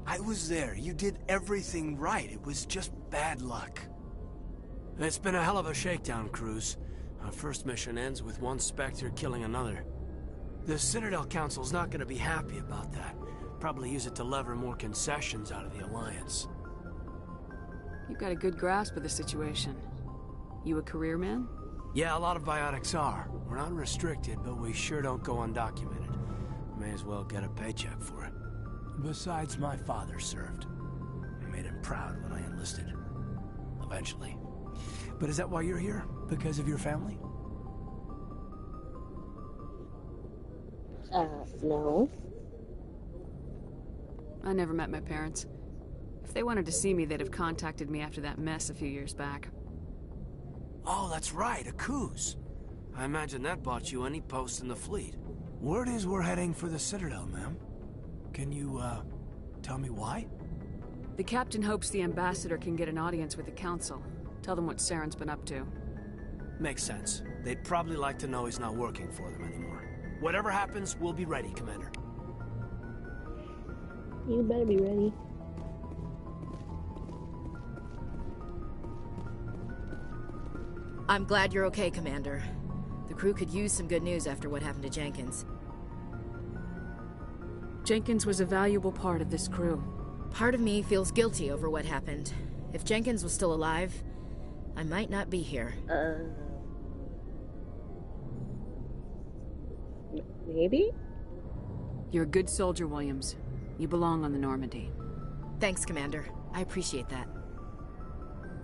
I: I was there. You did everything right. It was just bad luck. It's been a hell of a shakedown, Cruz. Our first mission ends with one Spectre killing another. The Citadel Council's not gonna be happy about that. Probably use it to lever more concessions out of the Alliance.
O: You've got a good grasp of the situation. You a career man?
I: Yeah, a lot of biotics are. We're not restricted, but we sure don't go undocumented. May as well get a paycheck for it. Besides, my father served. I made him proud when I enlisted. Eventually. But is that why you're here? Because of your family?
B: No.
O: I never met my parents. If they wanted to see me, they'd have contacted me after that mess a few years back.
I: Oh, that's right, a Kuz. I imagine that bought you any post in the fleet. Word is we're heading for the Citadel, ma'am. Can you, tell me why?
O: The captain hopes the ambassador can get an audience with the council. Tell them what Saren's been up to.
I: Makes sense. They'd probably like to know he's not working for them anymore. Whatever happens, we'll be ready, Commander.
B: You better be ready.
Q: I'm glad you're okay, Commander. The crew could use some good news after what happened to Jenkins.
O: Jenkins was a valuable part of this crew.
Q: Part of me feels guilty over what happened. If Jenkins was still alive, I might not be here.
B: Maybe?
O: You're a good soldier, Williams. You belong on the Normandy.
Q: Thanks, Commander. I appreciate that.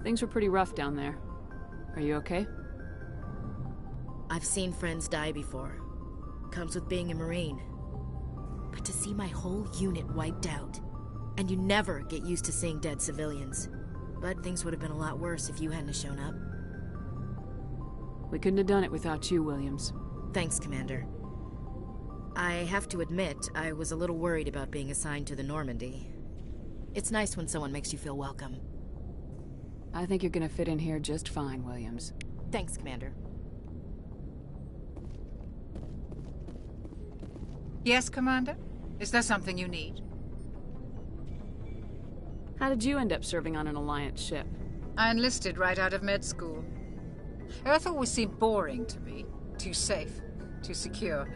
O: Things were pretty rough down there. Are you okay?
Q: I've seen friends die before. Comes with being a Marine. But to see my whole unit wiped out, and you never get used to seeing dead civilians. But things would have been a lot worse if you hadn't shown up.
O: We couldn't have done it without you, Williams.
Q: Thanks, Commander. I have to admit, I was a little worried about being assigned to the Normandy. It's nice when someone makes you feel welcome.
O: I think you're gonna fit in here just fine, Williams.
Q: Thanks, Commander.
N: Yes, Commander? Is there something you need?
O: How did you end up serving on an Alliance ship?
N: I enlisted right out of med school. Earth always seemed boring to me. Too safe, too secure.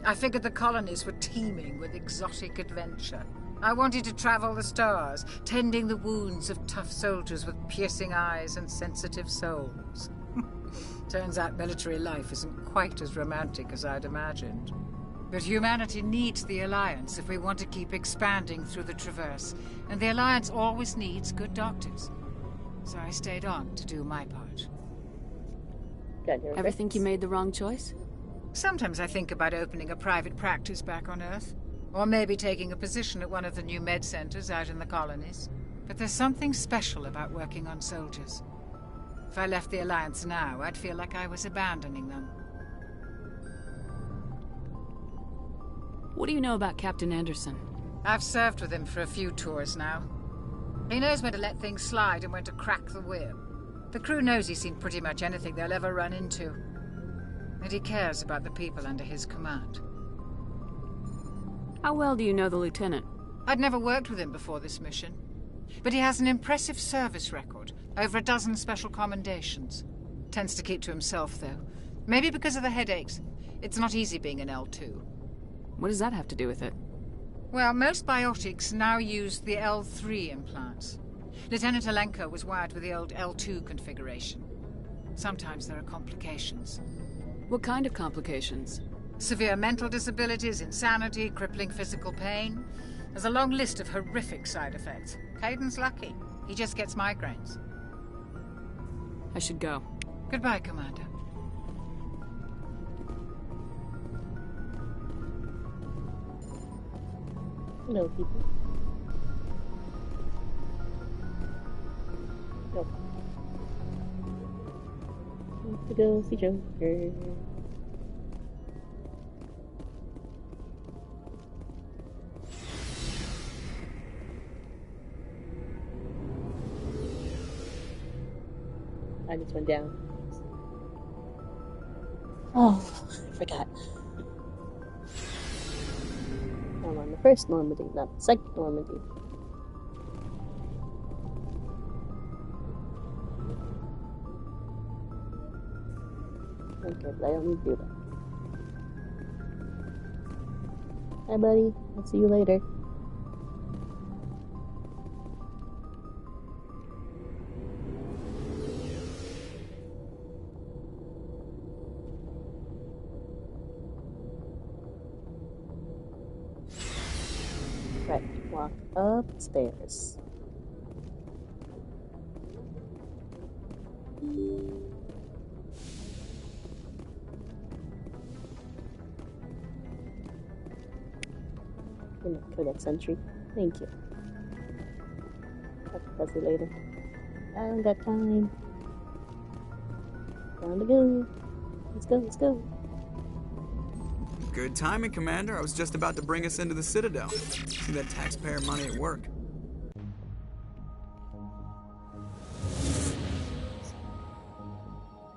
N: I figured the colonies were teeming with exotic adventure. I wanted to travel the stars, tending the wounds of tough soldiers with piercing eyes and sensitive souls. Turns out military life isn't quite as romantic as I'd imagined. But humanity needs the Alliance if we want to keep expanding through the Traverse, and the Alliance always needs good doctors. So I stayed on to do my part.
O: Ever think you made the wrong choice?
N: Sometimes I think about opening a private practice back on Earth. Or maybe taking a position at one of the new med centers out in the colonies. But there's something special about working on soldiers. If I left the Alliance now, I'd feel like I was abandoning them.
O: What do you know about Captain Anderson?
N: I've served with him for a few tours now. He knows when to let things slide and when to crack the whip. The crew knows he's seen pretty much anything they'll ever run into. And he cares about the people under his command.
O: How well do you know the lieutenant?
N: I'd never worked with him before this mission. But he has an impressive service record. Over a dozen special commendations. Tends to keep to himself, though. Maybe because of the headaches. It's not easy being an L2.
O: What does that have to do with it?
N: Well, most biotics now use the L3 implants. Lieutenant Alenko was wired with the old L2 configuration. Sometimes there are complications.
O: What kind of complications?
N: Severe mental disabilities, insanity, crippling physical pain. There's a long list of horrific side effects. Caden's lucky. He just gets migraines.
O: I should go.
N: Goodbye, Commander.
B: Hello, people. Nope. Let's go see Joker. I just went down. Oh, I forgot. I'm on the first Normandy, not the second Normandy. Okay, but I don't need to do that. Hi, buddy. I'll see you later. Right, walk upstairs. Codex entry. Thank you. I'll press it later. I don't got time. Time to go. Let's go, let's go.
G: Good timing, Commander. I was just about to bring us into the Citadel. See that taxpayer money at work.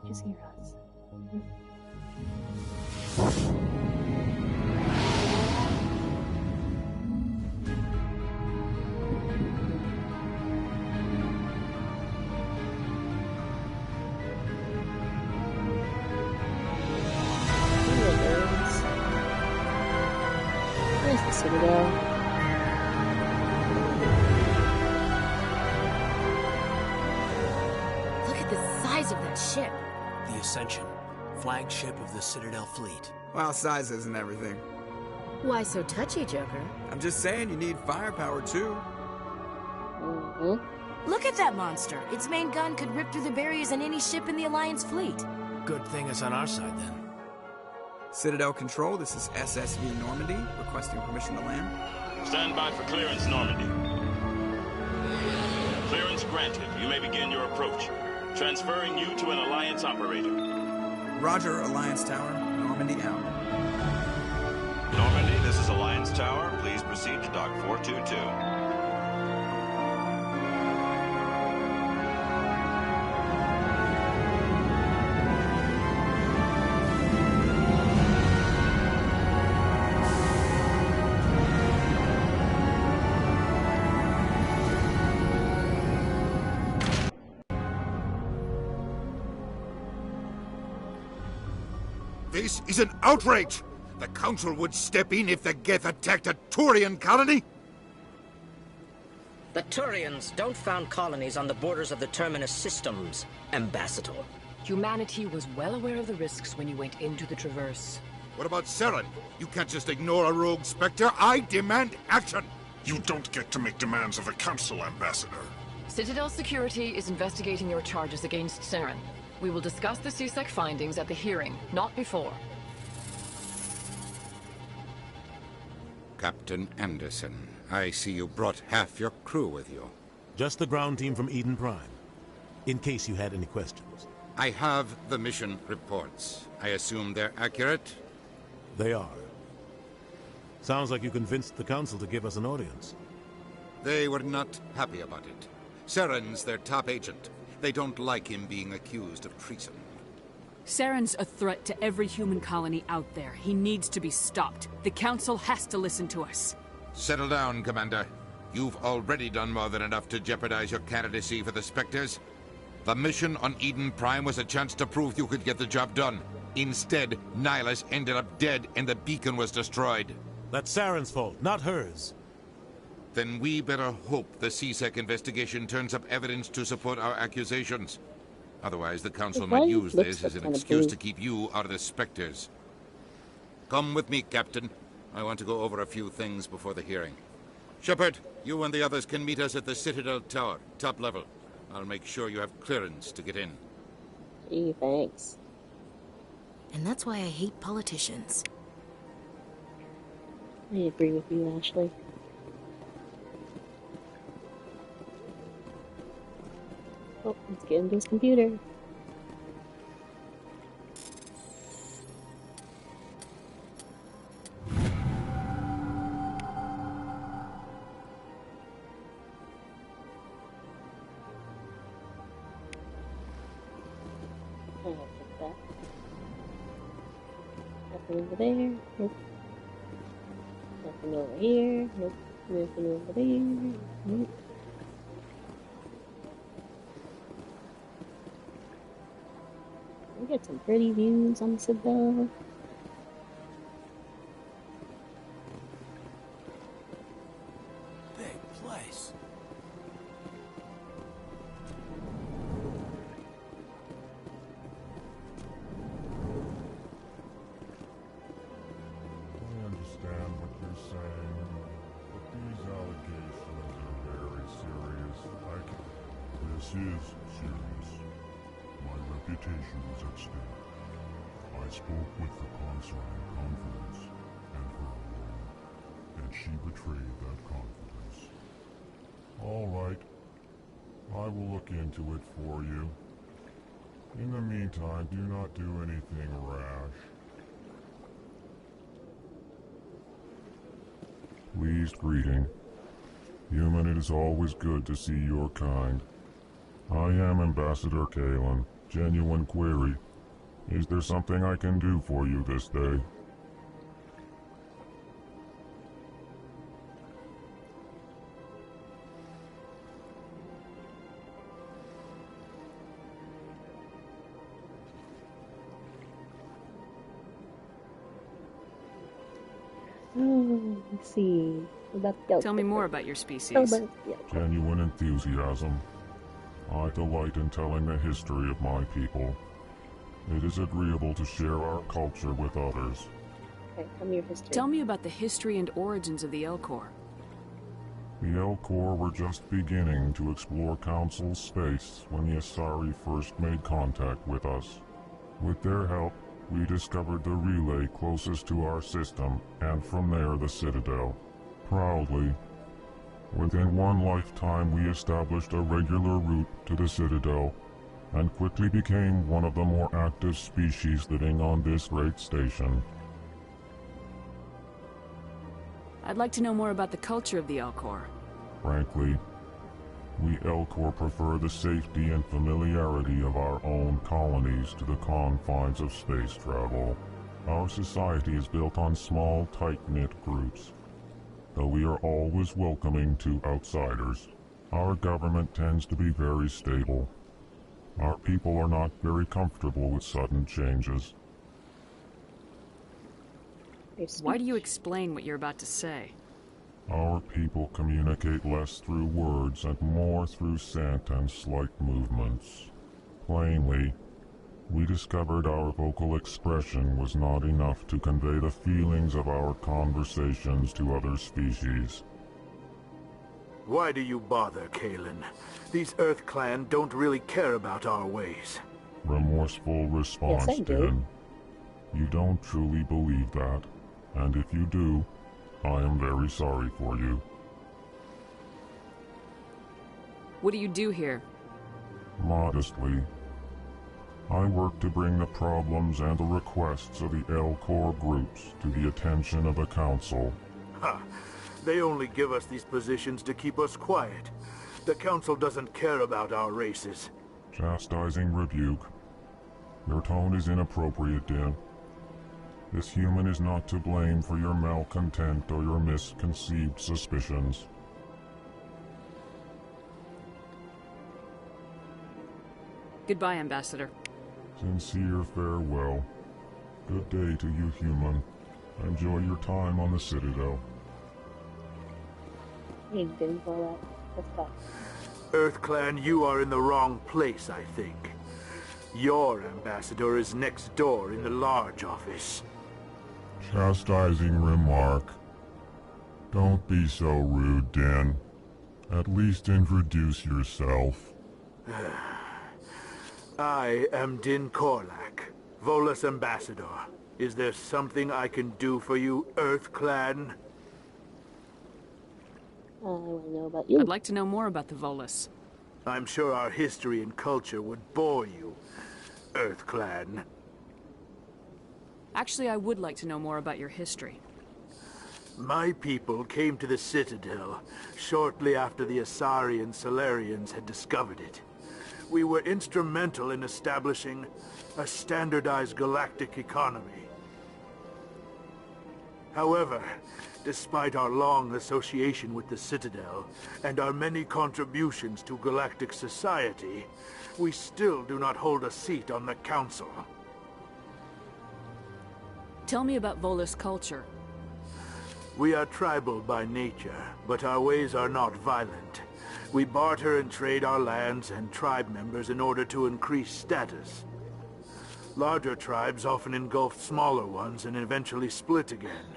B: Just hear us. Where's the Citadel?
Q: Look at the size of that ship.
I: The Ascension, flagship of the Citadel fleet.
G: Well, size isn't everything.
Q: Why so touchy, Joker?
G: I'm just saying you need firepower, too.
Q: Look at that monster. Its main gun could rip through the barriers in any ship in the Alliance fleet.
I: Good thing it's on our side, then.
G: Citadel Control, this is SSV Normandy, requesting permission to land.
U: Stand by for clearance, Normandy. Clearance granted. You may begin your approach. Transferring you to an Alliance operator.
G: Roger, Alliance Tower. Normandy out.
U: Normandy, this is Alliance Tower. Please proceed to Dock 422.
D: This is an outrage! The Council would step in if the Geth attacked a Turian colony?
V: The Turians don't found colonies on the borders of the Terminus systems, Ambassador.
O: Humanity was well aware of the risks when you went into the Traverse.
D: What about Saren? You can't just ignore a rogue Spectre. I demand action!
S: You don't get to make demands of the Council, Ambassador.
O: Citadel Security is investigating your charges against Saren. We will discuss the CSEC findings at the hearing, not before.
D: Captain Anderson, I see you brought half your crew with you.
E: Just the ground team from Eden Prime, in case you had any questions.
D: I have the mission reports. I assume they're accurate?
E: They are. Sounds like you convinced the Council to give us an audience.
D: They were not happy about it. Saren's their top agent. They don't like him being accused of treason.
J: Saren's a threat to every human colony out there. He needs to be stopped. The Council has to listen to us.
D: Settle down, Commander. You've already done more than enough to jeopardize your candidacy for the Spectres. The mission on Eden Prime was a chance to prove you could get the job done. Instead, Nihilus ended up dead and the beacon was destroyed.
E: That's Saren's fault, not hers.
D: Then we better hope the CSEC investigation turns up evidence to support our accusations. Otherwise, the Council might use this as an excuse to keep you out of the Spectres. Come with me, Captain. I want to go over a few things before the hearing. Shepard, you and the others can meet us at the Citadel Tower, top level. I'll make sure you have clearance to get in.
B: Gee, thanks.
Q: And that's why I hate politicians.
B: I agree with you, Ashley. Oh, let's get into his computer. Nothing over there. Nope. Nothing over here. Nope. Nothing over there. Nope. get some pretty views on the Citadel.
I: Big place.
C: I understand what you're saying, but these allegations are very serious. This is serious. My reputation is at stake. I spoke with the consul in confidence, and her alone, and she betrayed that confidence. All right. I will look into it for you. In the meantime, do not do anything rash. Pleased greeting. Human, it is always good to see your kind. I am Ambassador Kalen. Genuine query. Is there something I can do for you this day?
B: Oh, let's see.
O: Tell me more about your species.
C: Genuine enthusiasm. I delight in telling the history of my people. It is agreeable to share our culture with others.
B: Okay, tell me your history.
O: Tell me about the history and origins of the Elcor.
C: The Elcor were just beginning to explore Council space when the Asari first made contact with us. With their help, we discovered the relay closest to our system, and from there the Citadel. Proudly, within one lifetime we established a regular route to the Citadel, and quickly became one of the more active species living on this great station.
O: I'd like to know more about the culture of the Elcor.
C: Frankly, we Elcor prefer the safety and familiarity of our own colonies to the confines of space travel. Our society is built on small, tight-knit groups. Though we are always welcoming to outsiders, our government tends to be very stable. Our people are not very comfortable with sudden changes.
O: Why do you explain what you're about to say?
C: Our people communicate less through words and more through scent and slight movements. Plainly, we discovered our vocal expression was not enough to convey the feelings of our conversations to other species.
K: Why do you bother, Kalen? These Earth Clan don't really care about our ways.
C: Remorseful response,
K: Yes, I do.
C: Din. You don't truly believe that, and if you do, I am very sorry for you.
O: What do you do here?
C: Modestly, I work to bring the problems and the requests of the Elcor groups to the attention of the Council.
K: Ha! They only give us these positions to keep us quiet. The Council doesn't care about our races.
C: Chastising rebuke. Your tone is inappropriate, Din. This human is not to blame for your malcontent or your misconceived suspicions.
O: Goodbye, Ambassador.
C: Sincere farewell. Good day to you, human. Enjoy your time on the Citadel.
B: He didn't go that. Let's go.
K: Earth Clan, you are in the wrong place, I think. Your ambassador is next door in the large office.
C: Chastising remark. Don't be so rude, Din. At least introduce yourself.
K: I am Din Korlak, Volus ambassador. Is there something I can do for you, Earth Clan?
B: I want to know about you.
O: I'd like to know more about the Volus.
K: I'm sure our history and culture would bore you, Earth Clan.
O: Actually, I would like to know more about your history.
K: My people came to the Citadel shortly after the Asari and Salarians had discovered it. We were instrumental in establishing a standardized galactic economy. However, despite our long association with the Citadel and our many contributions to galactic society, we still do not hold a seat on the Council.
J: Tell me about Volus culture.
K: We are tribal by nature, but our ways are not violent. We barter and trade our lands and tribe members in order to increase status. Larger tribes often engulf smaller ones and eventually split again.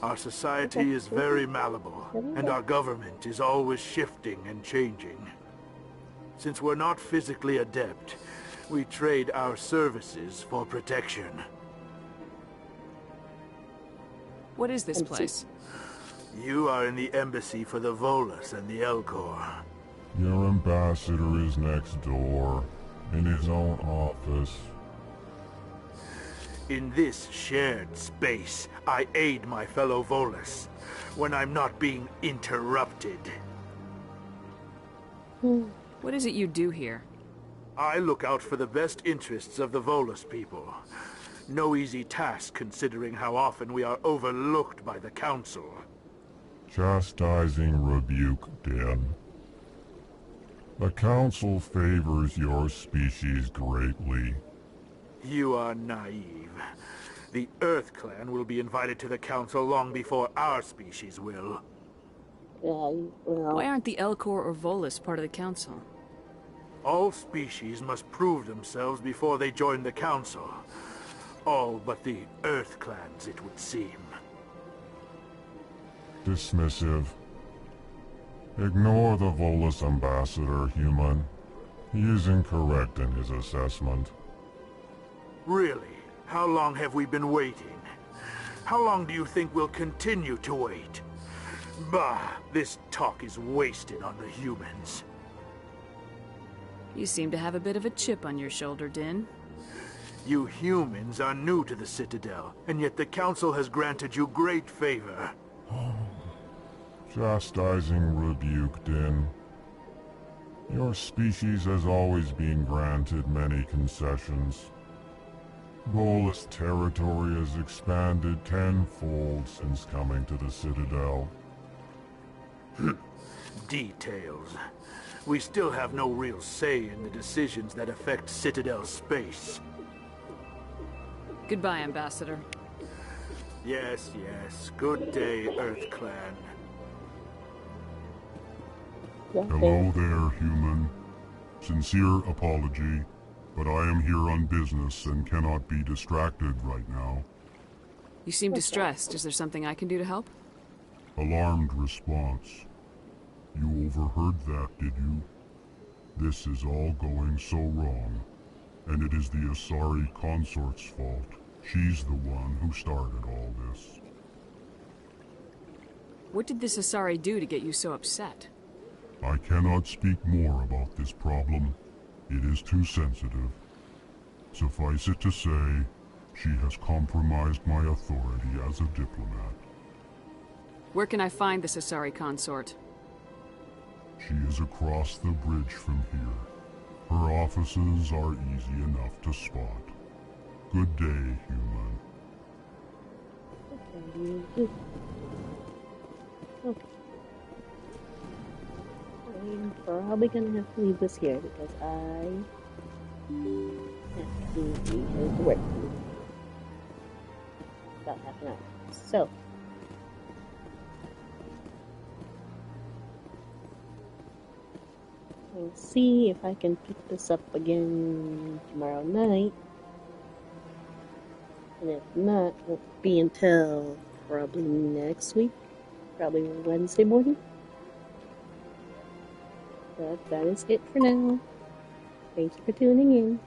K: Our society is very malleable, and our government is always shifting and changing. Since we're not physically adept, we trade our services for protection.
J: What is this place?
K: You are in the embassy for the Volus and the Elcor.
C: Your ambassador is next door, in his own office.
K: In this shared space, I aid my fellow Volus when I'm not being interrupted.
J: What is it you do here?
K: I look out for the best interests of the Volus people. No easy task considering how often we are overlooked by the Council.
C: Chastising rebuke, Din. The Council favors your species greatly.
K: You are naive. The Earth Clan will be invited to the Council long before our species will.
J: Why aren't the Elcor or Volus part of the Council?
K: All species must prove themselves before they join the Council. All but the Earth Clans, it would seem.
C: Dismissive. Ignore the Volus ambassador, human. He is incorrect in his assessment.
K: Really? How long have we been waiting? How long do you think we'll continue to wait? Bah, this talk is wasted on the humans.
J: You seem to have a bit of a chip on your shoulder, Din.
K: You humans are new to the Citadel, and yet the Council has granted you great favor.
C: Chastising rebuke, Din. Your species has always been granted many concessions. Volus territory has expanded tenfold since coming to the Citadel.
K: Details. We still have no real say in the decisions that affect Citadel space.
J: Goodbye, Ambassador.
K: Yes, yes. Good day, Earth Clan.
C: Hello there, human. Sincere apology, but I am here on business and cannot be distracted right now.
J: You seem distressed. Is there something I can do to help?
C: Alarmed response. You overheard that, did you? This is all going so wrong, and it is the Asari consort's fault. She's the one who started all this.
J: What did this Asari do to get you so upset?
C: I cannot speak more about this problem. It is too sensitive. Suffice it to say, she has compromised my authority as a diplomat.
J: Where can I find this Asari consort?
C: She is across the bridge from here. Her offices are easy enough to spot. Good day, human.
B: Okay. I'm probably gonna have to leave this here because I have to be here to work. About half an hour. So. I'll see if I can pick this up again tomorrow night. And if not, it won't be until probably next week. Probably Wednesday morning. But that is it for now. Thank you for tuning in.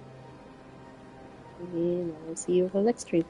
B: And I'll see you on the next stream.